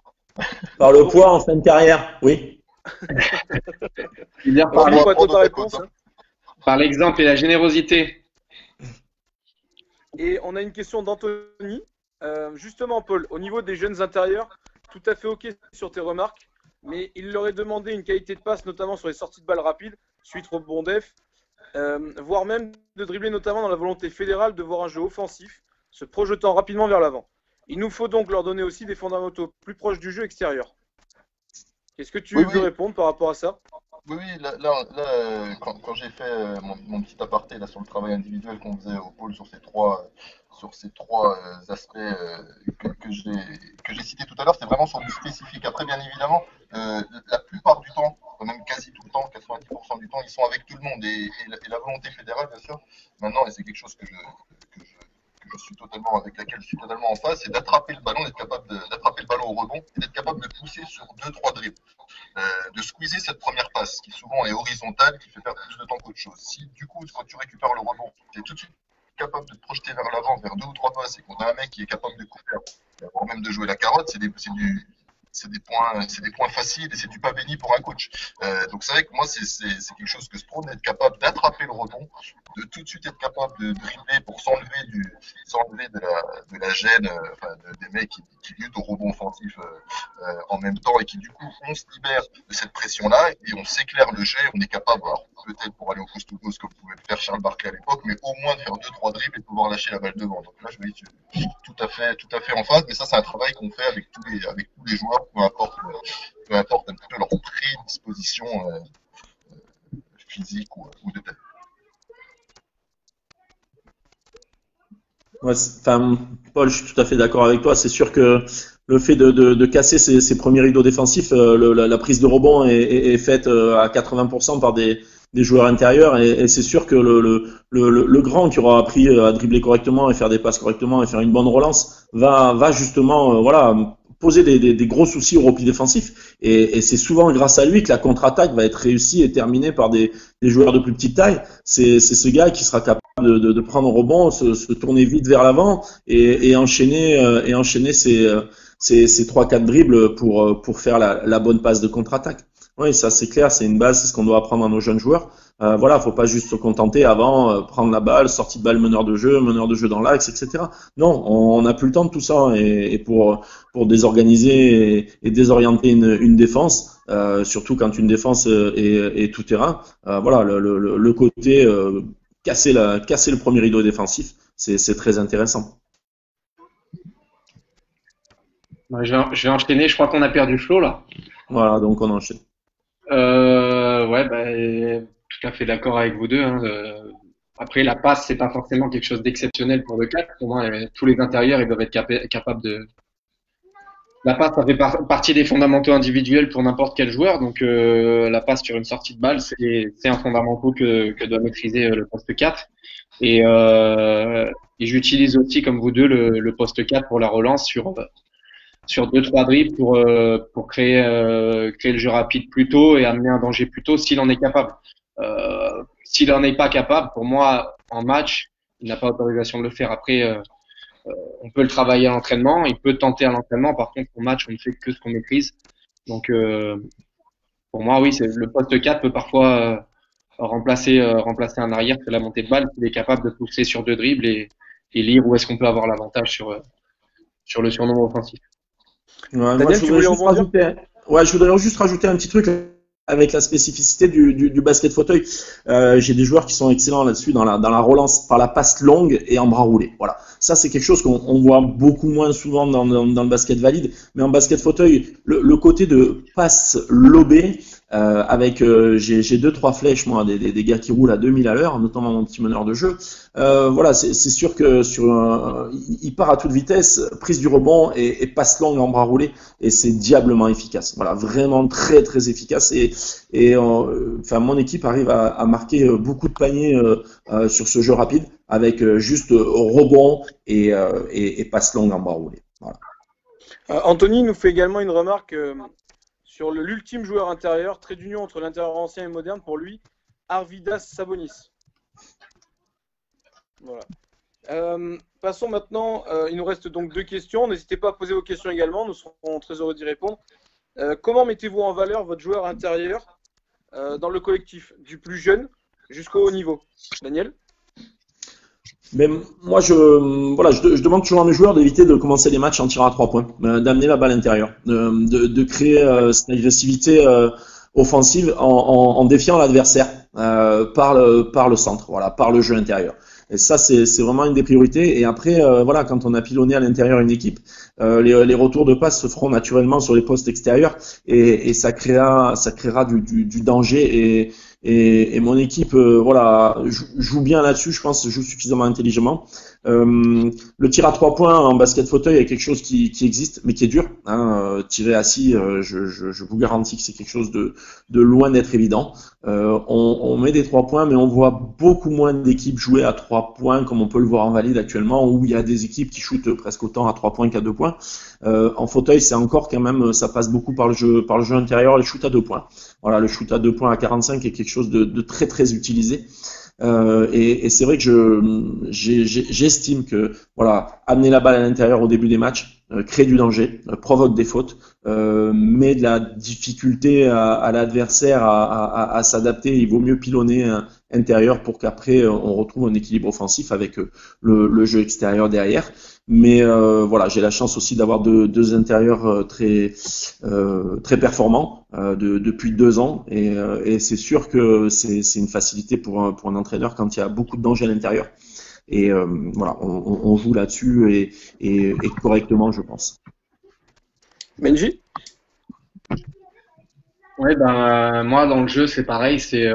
Par le poids en fin de carrière, oui. Leader par l'exemple et la générosité. Et on a une question d'Anthony. Justement, Paul, au niveau des jeunes intérieurs, tout à fait OK sur tes remarques, mais il leur est demandé une qualité de passe, notamment sur les sorties de balles rapides, suite rebond def, voire même de dribbler, notamment dans la volonté fédérale de voir un jeu offensif, se projetant rapidement vers l'avant. Il nous faut donc leur donner aussi des fondamentaux plus proches du jeu extérieur. Est-ce que tu veux répondre par rapport à ça? Oui, là quand j'ai fait mon petit aparté là, sur le travail individuel qu'on faisait au pôle sur ces trois aspects que j'ai cités tout à l'heure, c'est vraiment sur du spécifique. Après, bien évidemment, la plupart du temps, même quasi tout le temps, 90% du temps, ils sont avec tout le monde et la volonté fédérale, bien sûr. Maintenant, et c'est quelque chose avec laquelle je suis totalement en phase, c'est d'attraper le ballon, d'être capable d'attraper le ballon au rebond et d'être capable de pousser sur 2-3 dribbles. De squeezer cette première passe qui souvent est horizontale, qui fait perdre plus de temps qu'autre chose. Si du coup, quand tu récupères le rebond, tu es tout de suite capable de te projeter vers l'avant, vers 2 ou 3 passes, et qu'on a un mec qui est capable de couper, voire même de jouer la carotte, c'est des points faciles et c'est du pas béni pour un coach. Donc c'est vrai que moi, c'est quelque chose que je prône, d'être capable d'attraper le rebond, de tout de suite être capable de dribbler pour s'enlever de la gêne, des mecs qui luttent au rebond offensif en même temps et qui du coup on se libère de cette pression-là et on s'éclaire le jeu, on est capable, alors peut-être pour aller au post to post comme pouvait le faire Charles Barkley à l'époque, mais au moins de faire 2-3 dribbles et de pouvoir lâcher la balle devant. Donc là je me dis tout à fait en phase, mais ça c'est un travail qu'on fait avec tous les joueurs, peu importe un petit peu leur prédisposition physique ou de tête. Ouais, Paul, je suis tout à fait d'accord avec toi. C'est sûr que le fait de casser ces premiers rideaux défensifs, la prise de rebond est faite à 80% par des joueurs intérieurs et c'est sûr que le grand qui aura appris à dribbler correctement et faire des passes correctement et faire une bonne relance va justement poser des gros soucis au repli défensif et c'est souvent grâce à lui que la contre-attaque va être réussie et terminée par des joueurs de plus petite taille. C'est ce gars qui sera capable de prendre un rebond, se tourner vite vers l'avant et enchaîner ces 3-4 dribbles pour faire la bonne passe de contre-attaque. Oui, ça c'est clair, c'est une base, c'est ce qu'on doit apprendre à nos jeunes joueurs. Faut pas juste se contenter avant, prendre la balle, sortie de balle, meneur de jeu dans l'axe, etc. Non, on n'a plus le temps de tout ça et pour désorganiser et désorienter une défense, surtout quand une défense est tout terrain, le côté casser le premier rideau défensif, c'est très intéressant. Je vais enchaîner, je crois qu'on a perdu Flo là. Voilà, donc on enchaîne. Tout à fait d'accord avec vous deux. Après, la passe, c'est pas forcément quelque chose d'exceptionnel pour le 4. Pour moi, tous les intérieurs, ils doivent être capables de. La passe, ça fait partie des fondamentaux individuels pour n'importe quel joueur. Donc, la passe sur une sortie de balle, c'est un fondamental que doit maîtriser le poste 4. Et j'utilise aussi, comme vous deux, le poste 4 pour la relance sur 2-3 dribbles pour créer le jeu rapide plus tôt et amener un danger plus tôt s'il en est capable. S'il en est pas capable, pour moi, en match, il n'a pas autorisation de le faire. Après, On peut le travailler à l'entraînement, il peut tenter à l'entraînement. Par contre, au match, on ne fait que ce qu'on maîtrise. Donc, pour moi, oui, le poste 4 peut parfois remplacer un arrière que la montée de balle. Il est capable de pousser sur 2 dribbles et lire où est-ce qu'on peut avoir l'avantage sur le surnombre offensif. Ouais, Daniel, tu voulais en je voudrais juste rajouter un petit truc avec la spécificité du basket fauteuil. J'ai des joueurs qui sont excellents là-dessus dans la relance par la passe longue et en bras roulés. Voilà. Ça, c'est quelque chose qu'on voit beaucoup moins souvent dans le basket valide. Mais en basket fauteuil, le côté de passe lobée, avec j'ai 2-3 flèches, moi, des gars qui roulent à 2000 à l'heure, notamment mon petit meneur de jeu. Voilà, c'est sûr que il part à toute vitesse, prise du rebond et passe longue en bras roulés, et c'est diablement efficace. Voilà, vraiment très très efficace. Et enfin, mon équipe arrive à marquer beaucoup de paniers sur ce jeu rapide avec juste rebond et passe longue en bras roulés. Voilà. Anthony nous fait également une remarque sur l'ultime joueur intérieur, trait d'union entre l'intérieur ancien et moderne, pour lui, Arvydas Sabonis. Voilà. Passons maintenant, il nous reste donc 2 questions. N'hésitez pas à poser vos questions également, nous serons très heureux d'y répondre. Comment mettez-vous en valeur votre joueur intérieur dans le collectif, du plus jeune jusqu'au haut niveau? Daniel? Mais moi, je demande toujours à mes joueurs d'éviter de commencer les matchs en tirant à 3 points, d'amener la balle intérieure, de créer cette agressivité offensive en défiant l'adversaire par le centre, voilà, par le jeu intérieur. Et ça, c'est vraiment une des priorités. Et après, voilà, quand on a pilonné à l'intérieur une équipe, les retours de passe se feront naturellement sur les postes extérieurs et ça créera du danger. Et mon équipe, voilà, joue bien là-dessus, je pense, joue suffisamment intelligemment. Le tir à 3 points en basket fauteuil est quelque chose qui existe, mais qui est dur. Tirer assis, je vous garantis que c'est quelque chose de loin d'être évident. On met des 3 points, mais on voit beaucoup moins d'équipes jouer à 3 points comme on peut le voir en valide actuellement, où il y a des équipes qui shootent presque autant à 3 points qu'à 2 points. En fauteuil, c'est encore quand même, ça passe beaucoup par le jeu intérieur, les shoots à 2 points. Voilà, le shoot à 2 points à 45 est quelque chose de très très utilisé. Et c'est vrai que j'estime que voilà, amener la balle à l'intérieur au début des matchs crée du danger, provoque des fautes, met de la difficulté à l'adversaire à s'adapter. Il vaut mieux pilonner intérieur pour qu'après on retrouve un équilibre offensif avec le jeu extérieur derrière. Mais voilà, j'ai la chance aussi d'avoir deux intérieurs très performants depuis 2 ans, et c'est sûr que c'est une facilité pour un entraîneur quand il y a beaucoup de danger à l'intérieur. Et voilà, on joue là-dessus et correctement, je pense. Benji? Ouais, moi dans le jeu c'est pareil, c'est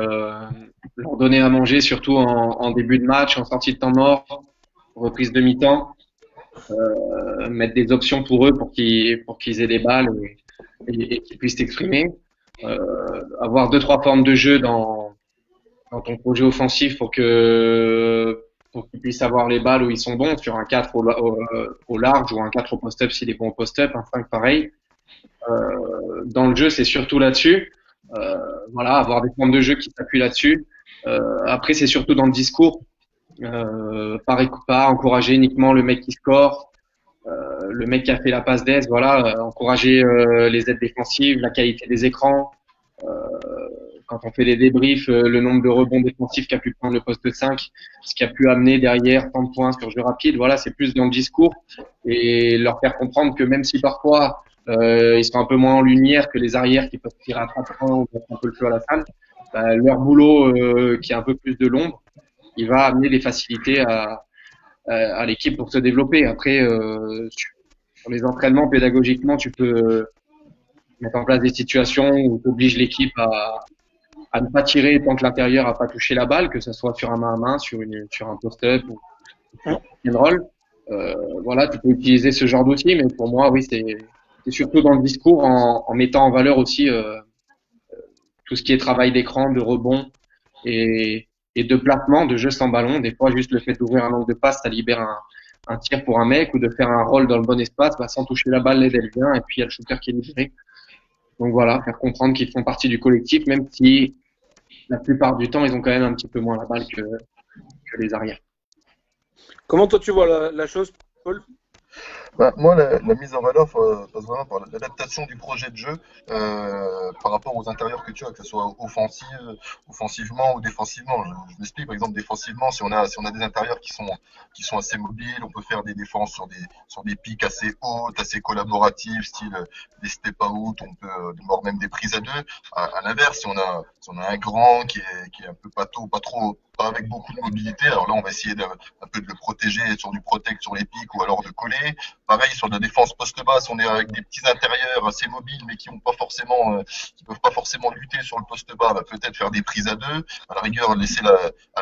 leur donner à manger surtout en début de match, en sortie de temps mort, reprise de mi-temps. Mettre des options pour eux pour qu'ils aient des balles et qu'ils puissent s'exprimer. Avoir 2-3 formes de jeu dans ton projet offensif pour qu'ils puissent avoir les balles où ils sont bons, sur un 4 au large ou un 4 au post-up s'il est bon au post-up, un 5 pareil. Dans le jeu, c'est surtout là-dessus. Voilà, avoir des formes de jeu qui s'appuient là-dessus. Après, c'est surtout dans le discours. Pas encourager uniquement le mec qui score, le mec qui a fait la passe d'aise, voilà, encourager les aides défensives, la qualité des écrans, quand on fait les débriefs, le nombre de rebonds défensifs qu'a pu prendre le poste 5, ce qui a pu amener derrière tant de points sur jeu rapide, voilà, c'est plus dans le discours et leur faire comprendre que même si parfois ils sont un peu moins en lumière que les arrières qui peuvent tirer à 3 points ou mettre un peu le feu à la salle, leur boulot qui est un peu plus de l'ombre, il va amener des facilités à l'équipe pour se développer. Après, sur les entraînements, pédagogiquement, tu peux mettre en place des situations où tu obliges l'équipe à ne pas tirer tant que l'intérieur n'a pas touché la balle, que ce soit sur un main à main, sur un post-up ou sur un roll. Voilà, tu peux utiliser ce genre d'outils, mais pour moi, oui, c'est surtout dans le discours en mettant en valeur aussi tout ce qui est travail d'écran, de rebond et de placement, de jeu sans ballon. Des fois, juste le fait d'ouvrir un angle de passe, ça libère un tir pour un mec, ou de faire un roll dans le bon espace, sans toucher la balle, l'aide elle vient, et puis il y a le shooter qui est libéré. Donc voilà, faire comprendre qu'ils font partie du collectif, même si la plupart du temps, ils ont quand même un petit peu moins la balle que les arrières. Comment toi tu vois la chose Paul? Bah, moi, la mise en valeur passe vraiment par l'adaptation du projet de jeu par rapport aux intérieurs que tu as, que ce soit offensivement ou défensivement. Je m'explique, par exemple, défensivement, si on a des intérieurs qui sont assez mobiles, on peut faire des défenses sur des pics assez hautes, assez collaboratives, style des step out, on peut voire même des prises à deux. À l'inverse, si on a un grand qui est un peu pâteau, pas avec beaucoup de mobilité, alors là, on va essayer un peu de le protéger sur du protect sur les pics ou alors de coller. Pareil, sur la défense poste basse, on est avec des petits intérieurs assez mobiles, mais qui peuvent pas forcément lutter sur le poste bas. Bah, peut-être faire des prises à deux. À la rigueur, à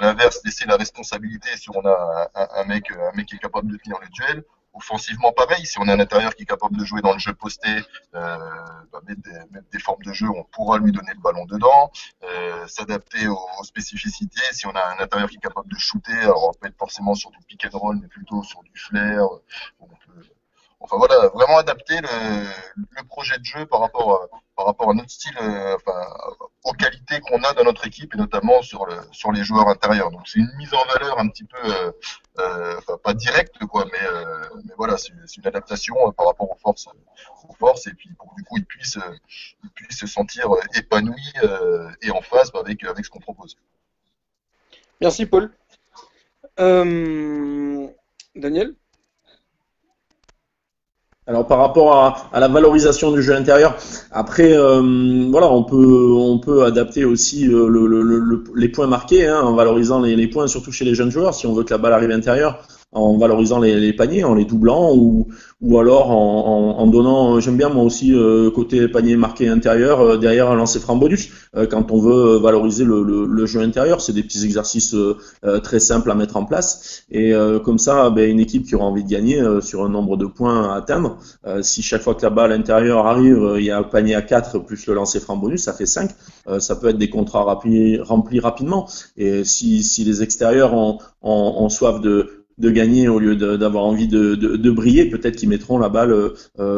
l'inverse, laisser la responsabilité si on a un mec qui est capable de tenir le duel. Offensivement, pareil, si on a un intérieur qui est capable de jouer dans le jeu posté, mettre des formes de jeu, on pourra lui donner le ballon dedans, s'adapter aux spécificités. Si on a un intérieur qui est capable de shooter, alors on peut être forcément sur du pick and roll, mais plutôt sur du flair. Enfin voilà, vraiment adapter le projet de jeu par rapport à notre style, enfin, aux qualités qu'on a dans notre équipe et notamment sur les joueurs intérieurs. Donc c'est une mise en valeur un petit peu, enfin pas directe quoi, mais voilà, c'est une adaptation par rapport aux forces et puis pour que du coup ils puissent se sentir épanouis et en phase avec ce qu'on propose. Merci, Paul. Daniel? Alors par rapport à la valorisation du jeu intérieur, après voilà, on peut adapter aussi les points marqués hein, en valorisant les points, surtout chez les jeunes joueurs, si on veut que la balle arrive intérieure, en valorisant les paniers, en les doublant ou alors en donnant, j'aime bien moi aussi côté panier marqué intérieur, derrière un lancer franc bonus, quand on veut valoriser le jeu intérieur, c'est des petits exercices très simples à mettre en place et comme ça ben, une équipe qui aura envie de gagner sur un nombre de points à atteindre, si chaque fois que la balle intérieure arrive, il y a un panier à 4 plus le lancer franc bonus, ça fait 5, ça peut être des contrats remplis rapidement et si les extérieurs ont soif de gagner au lieu d'avoir envie de briller, peut-être qu'ils mettront la balle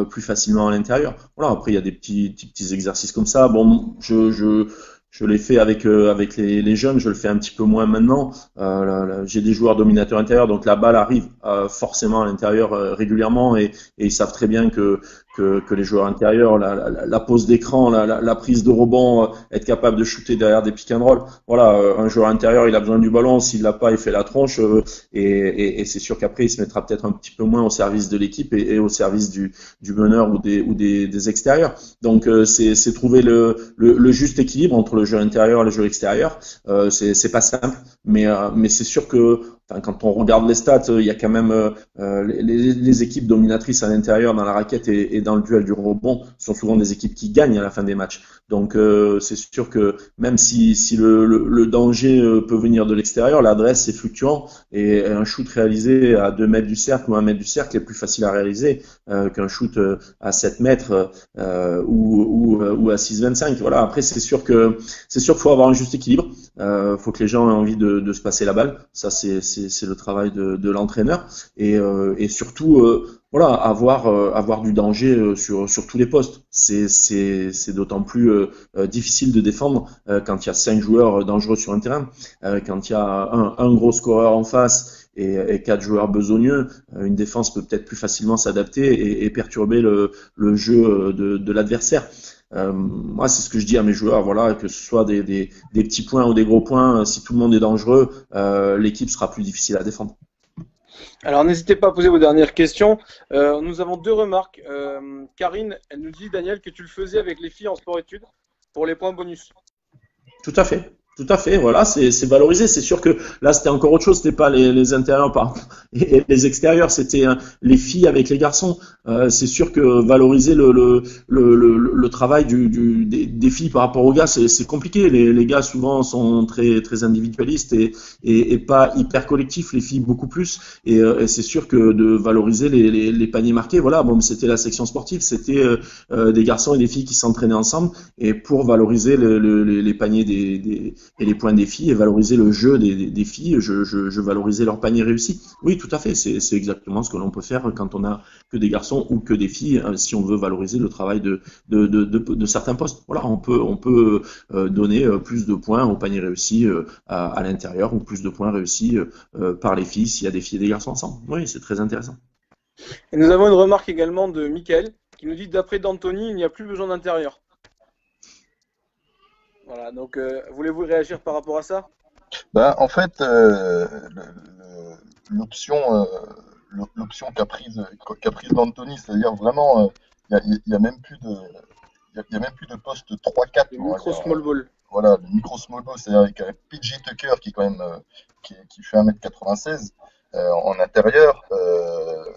plus facilement à l'intérieur. Voilà, après il y a des petits exercices comme ça. Bon, je l'ai fait avec les jeunes, je le fais un petit peu moins maintenant. J'ai des joueurs dominateurs intérieurs, donc la balle arrive forcément à l'intérieur régulièrement et ils savent très bien que les joueurs intérieurs, la pose d'écran, la prise de rebond, être capable de shooter derrière des pick and roll. Voilà, un joueur intérieur, il a besoin du ballon, s'il l'a pas, il fait la tronche et c'est sûr qu'après il se mettra peut-être un petit peu moins au service de l'équipe et au service du meneur ou des extérieurs. Donc c'est trouver le juste équilibre entre le jeu intérieur et le jeu extérieur. C'est pas simple, mais c'est sûr que quand on regarde les stats, il y a quand même les équipes dominatrices à l'intérieur dans la raquette et dans le duel du rebond sont souvent des équipes qui gagnent à la fin des matchs. Donc c'est sûr que même si le danger peut venir de l'extérieur, l'adresse c'est fluctuant et un shoot réalisé à 2 mètres du cercle ou 1 mètre du cercle est plus facile à réaliser qu'un shoot à 7 mètres ou à 6,25. Voilà. Après c'est sûr qu'il faut avoir un juste équilibre. Faut que les gens aient envie de se passer la balle. Ça c'est le travail de l'entraîneur et surtout voilà, avoir du danger sur tous les postes. C'est d'autant plus difficile de défendre quand il y a 5 joueurs dangereux sur un terrain, quand il y a un gros scoreur en face et 4 joueurs besogneux, une défense peut peut-être plus facilement s'adapter et perturber le jeu de l'adversaire. Moi, c'est ce que je dis à mes joueurs, voilà, que ce soit des petits points ou des gros points, si tout le monde est dangereux, l'équipe sera plus difficile à défendre. Alors, n'hésitez pas à poser vos dernières questions. Nous avons 2 remarques. Karine, elle nous dit, Daniel, que tu le faisais avec les filles en sport-études pour les points bonus. Tout à fait, voilà, c'est valorisé. C'est sûr que là, c'était encore autre chose. C'était pas les intérieurs et les extérieurs, c'était les filles avec les garçons. C'est sûr que valoriser le travail des filles par rapport aux gars, c'est compliqué. Les gars souvent sont très très individualistes et pas hyper collectifs. Les filles beaucoup plus. Et c'est sûr que de valoriser les paniers marqués, voilà. Bon, c'était la section sportive, c'était des garçons et des filles qui s'entraînaient ensemble et pour valoriser les paniers et les points des filles et valoriser le jeu des filles, je valorisais leur panier réussi. Oui, tout à fait, c'est exactement ce que l'on peut faire quand on a que des garçons ou que des filles, si on veut valoriser le travail de certains postes. Voilà, on peut donner plus de points au panier réussi à l'intérieur ou plus de points réussis par les filles s'il y a des filles et des garçons ensemble. Oui, c'est très intéressant. Et nous avons une remarque également de Michael qui nous dit d'après D'Antoni, il n'y a plus besoin d'intérieur. Voilà, donc voulez-vous réagir par rapport à ça? Ben, en fait, l'option l'option qu'a prise d'Anthony, c'est-à-dire vraiment, il y a même plus de, il y a même plus de poste 3-4, Le on va micro dire. small ball. Voilà, le micro small ball, c'est-à-dire avec un PJ Tucker qui est quand même qui fait 1m96 en intérieur,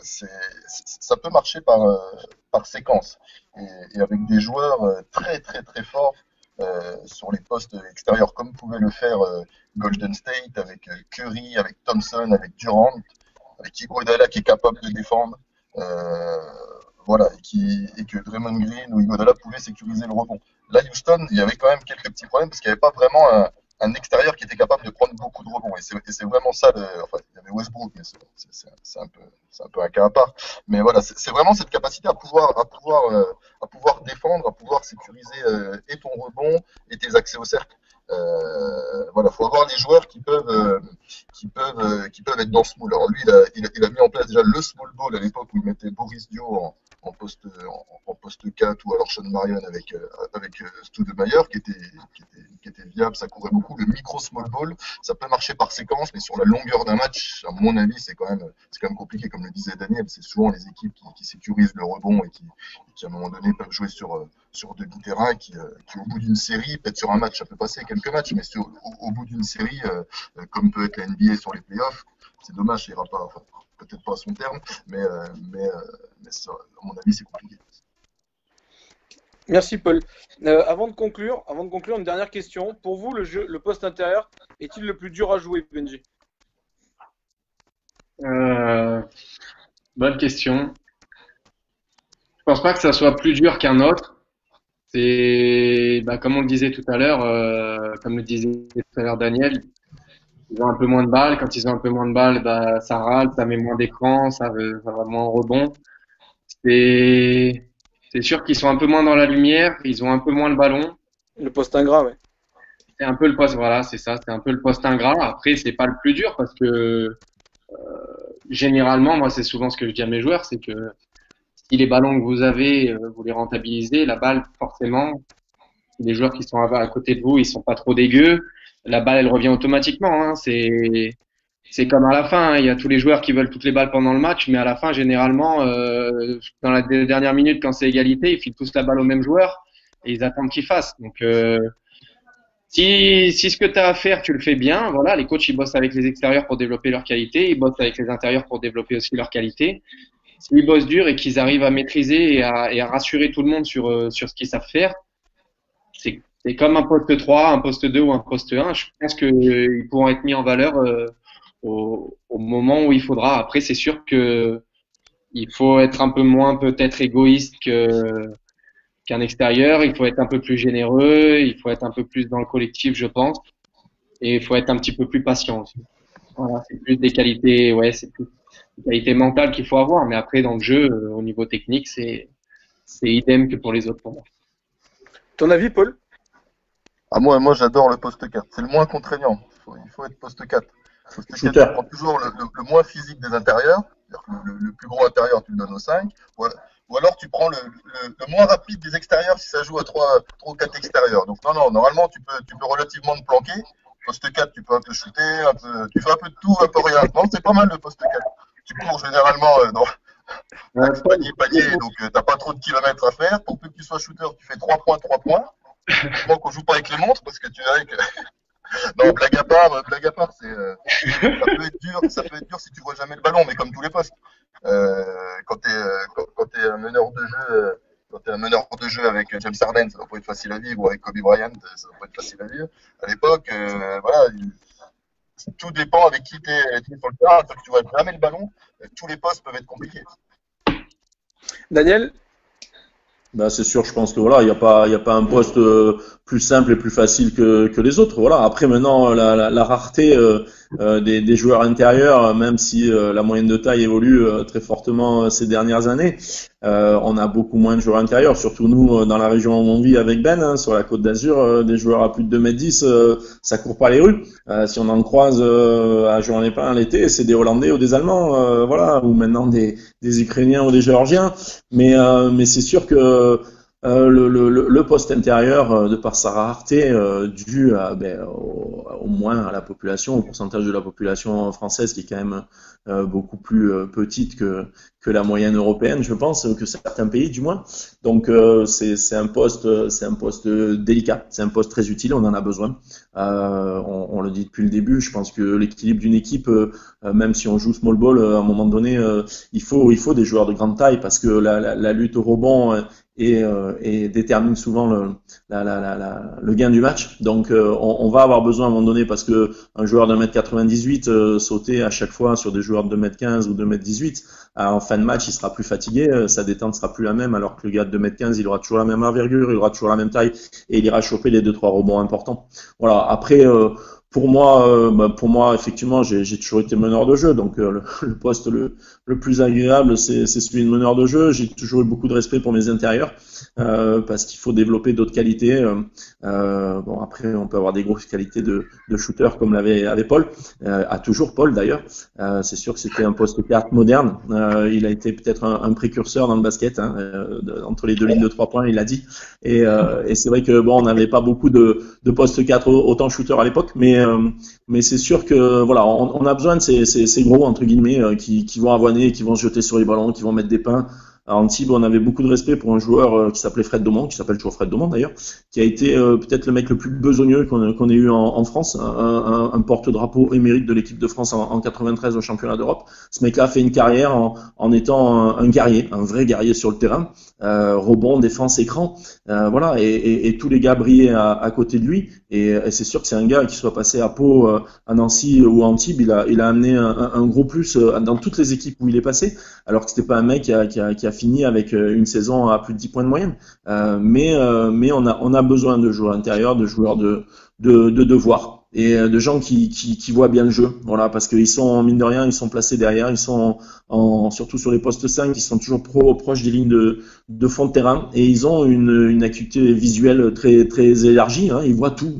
ça peut marcher par séquence et avec des joueurs très très très forts sur les postes extérieurs, comme pouvait le faire Golden State avec Curry, avec Thompson, avec Durant, avec Iguodala qui est capable de défendre. Euh, voilà, et que Draymond Green ou Iguodala pouvaient sécuriser le rebond. Là, Houston, il y avait quand même quelques petits problèmes parce qu'il n'y avait pas vraiment un extérieur qui était capable de prendre beaucoup de rebonds. Et c'est vraiment ça. Enfin, il y avait Westbrook, mais c'est un peu un cas à part. Mais voilà, c'est vraiment cette capacité à pouvoir défendre, à pouvoir sécuriser et ton rebond et tes accès au cercle. Voilà, faut avoir des joueurs qui peuvent être dans ce moule. Alors lui, il a mis en place déjà le small ball à l'époque où il mettait Boris Dio en poste 4 ou alors Sean Marion avec Stoudemire qui était viable, ça courait beaucoup. Le micro small ball, ça peut marcher par séquence, mais sur la longueur d'un match, à mon avis, c'est quand même compliqué, comme le disait Daniel. C'est souvent les équipes qui sécurisent le rebond et qui à un moment donné peuvent jouer sur demi-terrain et qui au bout d'une série, peut-être sur un match, ça peut passer quelques matchs, mais au bout d'une série, comme peut être la NBA sur les playoffs, c'est dommage, ça ira pas, enfin, peut-être pas à son terme, mais ça, à mon avis, c'est compliqué. Merci Paul. Avant de conclure, une dernière question. Pour vous, le poste intérieur est-il le plus dur à jouer, Benji? Bonne question. Je pense pas que ça soit plus dur qu'un autre. C'est, comme on le disait tout à l'heure, comme le disait tout à l'heure Daniel, ils ont un peu moins de balles. Quand ils ont un peu moins de balles, ça râle, ça met moins d'écran, ça va moins en rebond. C'est sûr qu'ils sont un peu moins dans la lumière, ils ont un peu moins le ballon. Le poste ingrat, ouais. C'est un peu le poste, voilà, c'est ça, c'est un peu le poste ingrat. Après, c'est pas le plus dur parce que généralement, moi, c'est souvent ce que je dis à mes joueurs, c'est que si les ballons que vous avez, vous les rentabilisez, la balle, forcément, les joueurs qui sont à côté de vous, ils sont pas trop dégueux. La balle, elle revient automatiquement. Hein. C'est comme à la fin. Hein. Il y a tous les joueurs qui veulent toutes les balles pendant le match, mais à la fin, généralement, dans la dernière minute, quand c'est égalité, ils filent tous la balle au même joueur et ils attendent qu'il fasse. Donc, si ce que tu as à faire, tu le fais bien, voilà, les coachs, ils bossent avec les extérieurs pour développer leur qualité, ils bossent avec les intérieurs pour développer aussi leur qualité. S'ils bossent dur et qu'ils arrivent à maîtriser et à rassurer tout le monde sur ce qu'ils savent faire, c'est comme un poste 3, un poste 2 ou un poste 1. Je pense qu'ils pourront être mis en valeur au moment où il faudra. Après, c'est sûr que il faut être un peu moins peut-être égoïste qu'un extérieur. Il faut être un peu plus généreux. Il faut être un peu plus dans le collectif, je pense. Et il faut être un petit peu plus patient aussi. Voilà, c'est plus des qualités, ouais, c'est plus des qualités mentales qu'il faut avoir. Mais après, dans le jeu, au niveau technique, c'est idem que pour les autres pour moi. Ton avis, Paul? Ah, moi j'adore le poste 4. C'est le moins contraignant. Il faut être poste 4. Poste 4, tu prends toujours le moins physique des intérieurs. Le plus gros intérieur, tu le donnes au 5. Ou alors tu prends le moins rapide des extérieurs si ça joue à 3 ou 4 extérieurs. Donc non, normalement tu peux relativement te planquer. Poste 4, tu peux un peu shooter, tu fais un peu de tout, un peu rien. Non, c'est pas mal le poste 4. Tu cours généralement dans panier, donc t'as pas trop de kilomètres à faire. Pour peu que tu sois shooter, tu fais 3 points. Moi qu'on joue pas avec les montres parce que tu verrais que non, blague à part, ça peut être dur si tu vois jamais le ballon, mais comme tous les postes. Quand t'es un meneur de jeu, quand t'es un meneur de jeu avec James Harden, ça va pas être facile à vivre, ou avec Kobe Bryant, ça va pas être facile à vivre. À l'époque, voilà, tout dépend avec qui t'es sur le terrain. Tant que tu vois jamais le ballon, tous les postes peuvent être compliqués. Daniel? Ben, c'est sûr, je pense que voilà, il y a pas un poste plus simple et plus facile que les autres. Voilà. Après maintenant la rareté des joueurs intérieurs, même si la moyenne de taille évolue très fortement ces dernières années, on a beaucoup moins de joueurs intérieurs, surtout nous dans la région où on vit avec Ben, hein, sur la Côte d'Azur, des joueurs à plus de 2,10 m, ça court pas les rues. Si on en croise à Juan-les-Pins l'été, c'est des Hollandais ou des Allemands, voilà, ou maintenant des Ukrainiens ou des Géorgiens. Mais c'est sûr que le poste intérieur, de par sa rareté, dû au moins à la population, au pourcentage de la population française qui est quand même beaucoup plus petite que la moyenne européenne, je pense, que certains pays du moins. Donc c'est un poste délicat, c'est un poste très utile, on en a besoin. On le dit depuis le début, je pense que l'équilibre d'une équipe, même si on joue small ball, à un moment donné, il faut des joueurs de grande taille parce que la lutte au rebond et détermine souvent le gain du match. Donc on va avoir besoin à un moment donné parce que un joueur d'1,98 m sauter à chaque fois sur des joueurs de 2,15 m ou 2,18 m, en fin de match il sera plus fatigué, sa détente sera plus la même, alors que le gars de 2,15 m il aura toujours la même envergure, il aura toujours la même taille et il ira choper les 2-3 rebonds importants. Voilà, après pour moi, effectivement, j'ai toujours été meneur de jeu, donc le poste le plus agréable, c'est celui de meneur de jeu. J'ai toujours eu beaucoup de respect pour mes intérieurs, parce qu'il faut développer d'autres qualités. Bon, après, on peut avoir des grosses qualités de shooter comme avait Paul, a toujours Paul d'ailleurs. C'est sûr que c'était un poste 4 moderne. Il a été peut-être un précurseur dans le basket, hein, entre les deux lignes de 3 points, il l'a dit. Et c'est vrai que bon, on n'avait pas beaucoup de postes 4 autant shooter à l'époque, mais c'est sûr que voilà, on a besoin de ces gros entre guillemets qui vont avoiner, qui vont se jeter sur les ballons, qui vont mettre des pains. À Antibes, on avait beaucoup de respect pour un joueur qui s'appelait Fred Domont, qui s'appelle toujours Fred Domont d'ailleurs, qui a été peut-être le mec le plus besogneux qu'on ait eu en France, un porte-drapeau émérite de l'équipe de France en 93 au championnat d'Europe. Ce mec-là a fait une carrière en étant un guerrier, un vrai guerrier sur le terrain, rebond, défense, écran, voilà, et tous les gars brillaient à côté de lui. Et c'est sûr que c'est un gars qui soit passé à Pau, à Nancy ou à Antibes, il a amené un gros plus dans toutes les équipes où il est passé, alors que c'était pas un mec qui a fini avec une saison à plus de 10 points de moyenne. Mais on a besoin de joueurs intérieurs, de joueurs de devoir et de gens qui voient bien le jeu. Voilà, parce qu'ils sont, mine de rien, ils sont placés derrière, ils sont surtout sur les postes 5, ils sont toujours proches des lignes de fond de terrain et ils ont une acuité visuelle très très élargie, hein, ils voient tout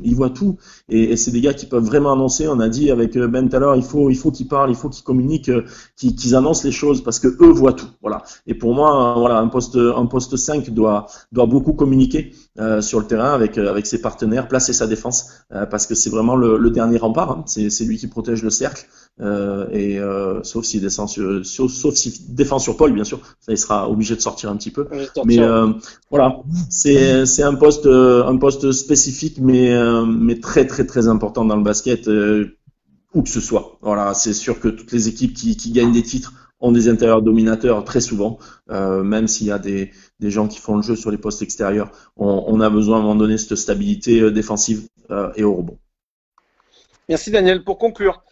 et c'est des gars qui peuvent vraiment annoncer. On a dit avec Ben tout à l'heure, il faut qu'ils parlent, il faut qu'ils communiquent, qu'ils annoncent les choses parce que eux voient tout. Voilà. Et pour moi, voilà, un poste 5 doit beaucoup communiquer sur le terrain avec ses partenaires, placer sa défense, parce que c'est vraiment le dernier rempart, hein. C'est lui qui protège le cercle, sauf s'il descend sauf s'il défend sur Paul, bien sûr, ça il sera obligé de sortir un petit peu. Mais voilà, c'est un poste spécifique, mais très très très important dans le basket, où que ce soit. Voilà, c'est sûr que toutes les équipes qui gagnent des titres ont des intérieurs dominateurs très souvent, même s'il y a des gens qui font le jeu sur les postes extérieurs. On a besoin à un moment donné de cette stabilité défensive et au rebond. Merci Daniel. Pour conclure,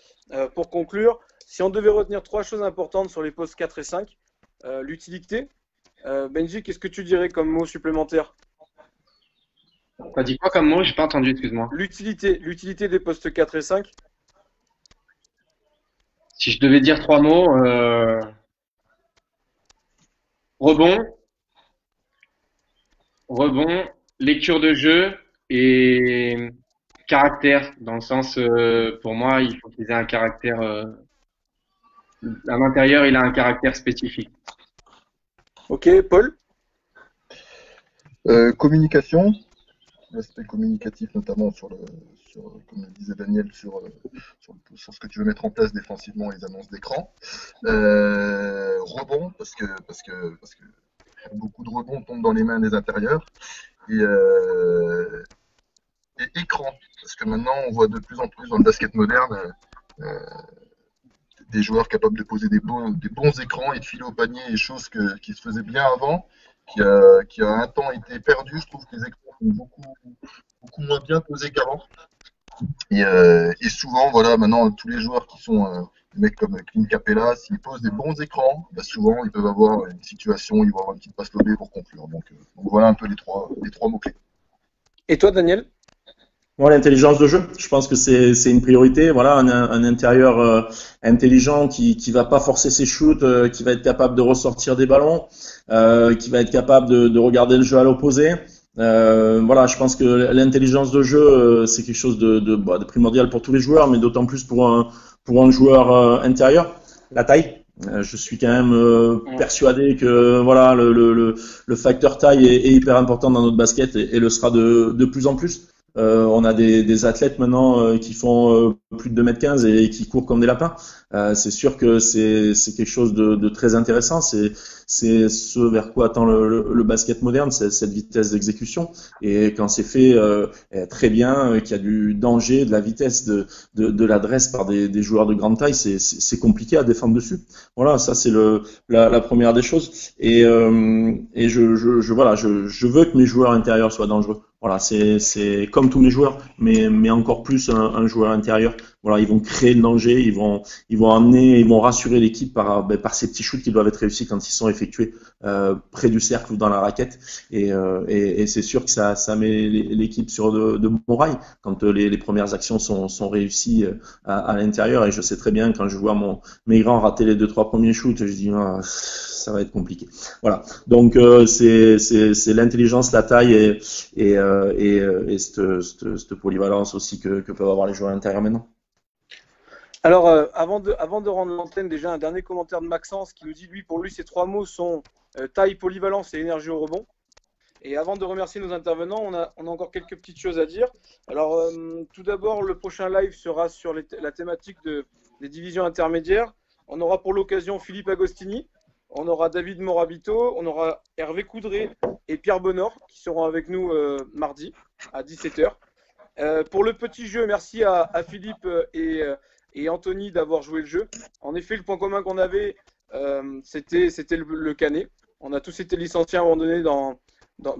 si on devait retenir 3 choses importantes sur les postes 4 et 5, l'utilité. Benji, qu'est-ce que tu dirais comme mot supplémentaire? T'as dit quoi comme mot? J'ai pas entendu, excuse-moi. L'utilité des postes 4 et 5. Si je devais dire 3 mots, rebond, lecture de jeu et caractère. Dans le sens, pour moi, il faut qu'ils aient un caractère. À l'intérieur, il a un caractère spécifique. Ok, Paul? Communication, l'aspect communicatif notamment comme le disait Daniel, sur ce que tu veux mettre en place défensivement, les annonces d'écran. Rebond, parce que beaucoup de rebonds tombent dans les mains des intérieurs. Et écran, parce que maintenant on voit de plus en plus dans le basket moderne des joueurs capables de poser des bons écrans et de filer au panier, des choses qui se faisaient bien avant, qui a un temps été perdu. Je trouve que les écrans sont beaucoup moins bien posés qu'avant. Et souvent, voilà, maintenant, tous les joueurs qui sont des mecs comme Clint Capella, s'ils posent des bons écrans, bah souvent, ils peuvent avoir une situation, ils vont avoir une petite passe lobée pour conclure. Donc voilà un peu les trois mots-clés. Et toi, Daniel? Bon, l'intelligence de jeu, je pense que c'est une priorité. Voilà, un intérieur intelligent qui va pas forcer ses shoots, qui va être capable de ressortir des ballons, qui va être capable de regarder le jeu à l'opposé. Voilà, je pense que l'intelligence de jeu, c'est quelque chose de primordial pour tous les joueurs, mais d'autant plus pour un joueur intérieur. La taille. Je suis quand même persuadé que voilà le facteur taille est hyper important dans notre basket et le sera de plus en plus. On a des athlètes maintenant qui font plus de 2,15 m et qui courent comme des lapins. C'est sûr que c'est quelque chose de très intéressant. C'est ce vers quoi tend le basket moderne, c'est cette vitesse d'exécution. Et quand c'est fait très bien, qu'il y a du danger, de la vitesse, de l'adresse par des joueurs de grande taille, c'est compliqué à défendre dessus. Voilà, ça c'est la première des choses. Et je veux que mes joueurs intérieurs soient dangereux. Voilà, c'est comme tous les joueurs, mais encore plus un joueur intérieur. Voilà, ils vont créer le danger, ils vont amener, ils vont rassurer l'équipe par ces petits shoots qui doivent être réussis quand ils sont effectués près du cercle ou dans la raquette. Et c'est sûr que ça met l'équipe sur de bons rails quand les premières actions sont réussies à l'intérieur. Et je sais très bien quand je vois mes grands rater les 2-3 premiers shoots, je dis ça va être compliqué. Voilà. Donc c'est l'intelligence, la taille et cette polyvalence aussi que peuvent avoir les joueurs intérieurs maintenant. Alors, avant de rendre l'antenne, déjà un dernier commentaire de Maxence qui nous dit, pour lui, ces trois mots sont taille, polyvalence et énergie au rebond. Et avant de remercier nos intervenants, on a encore quelques petites choses à dire. Alors, tout d'abord, le prochain live sera sur la thématique des divisions intermédiaires. On aura pour l'occasion Philippe Agostini, on aura David Morabito, on aura Hervé Coudray et Pierre Bonor qui seront avec nous mardi à 17 h. Pour le petit jeu, merci à Philippe et Anthony d'avoir joué le jeu. En effet, le point commun qu'on avait, c'était le canet. On a tous été licenciés à un moment donné dans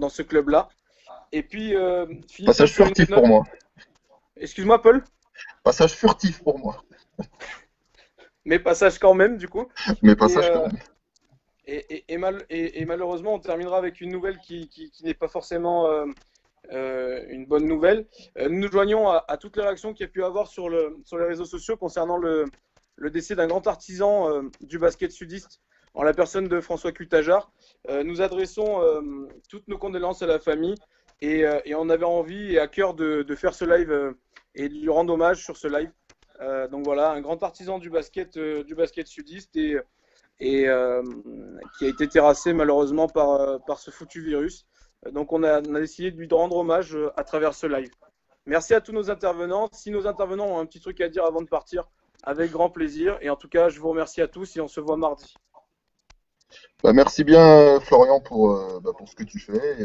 ce club-là. Et puis, passage furtif pour moi. Excuse-moi, Paul. Passage furtif pour moi. Mais passage quand même, du coup. Mais passage quand même. Et malheureusement, on terminera avec une nouvelle qui n'est pas forcément une bonne nouvelle. Nous nous joignons à toutes les réactions qu'il y a pu avoir sur les réseaux sociaux concernant le décès d'un grand artisan du basket sudiste, en la personne de François Cutajar. Nous adressons toutes nos condoléances à la famille et on avait envie et à cœur de faire ce live et de lui rendre hommage sur ce live. Donc voilà, un grand artisan du basket sudiste et qui a été terrassé malheureusement par ce foutu virus. Donc on a décidé de lui rendre hommage à travers ce live. Merci à tous nos intervenants. Si nos intervenants ont un petit truc à dire avant de partir, avec grand plaisir. Et en tout cas, je vous remercie à tous et on se voit mardi. Merci bien Florian pour ce que tu fais.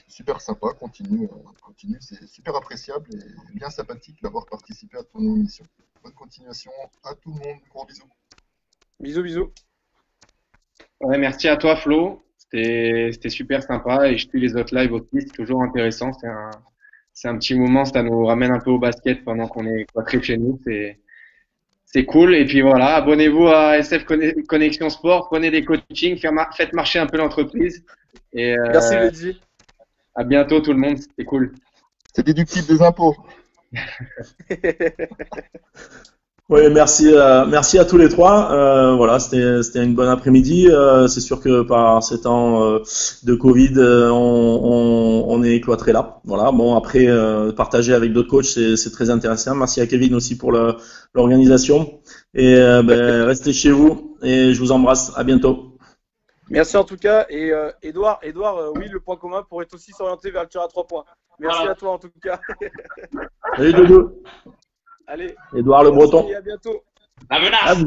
Super sympa, continue, c'est super appréciable et bien sympathique d'avoir participé à ton émission. Bonne continuation à tout le monde, gros bisous. Bisous. Ouais, merci à toi Flo, c'était super sympa et je suis les autres lives aussi, c'est toujours intéressant, c'est un petit moment, ça nous ramène un peu au basket pendant qu'on est cloîtrés chez nous, c'est cool. Et puis voilà, abonnez-vous à SF Connexion Sport, prenez des coachings, faites marcher un peu l'entreprise. Et merci Lady. À bientôt tout le monde, c'était cool. C'est déductible des impôts. Oui, merci à tous les trois. Voilà, c'était une bonne après-midi. C'est sûr que par ces temps de Covid, on est cloîtré là. Voilà. Bon, après, partager avec d'autres coachs, c'est très intéressant. Merci à Kevin aussi pour l'organisation. Et restez chez vous et je vous embrasse. À bientôt. Merci en tout cas. Et Edouard, oui, le point commun pourrait aussi s'orienter vers le tir à 3 points. Merci à toi en tout cas. Salut Doudou. Allez. Édouard Le Breton. À bientôt. La menace.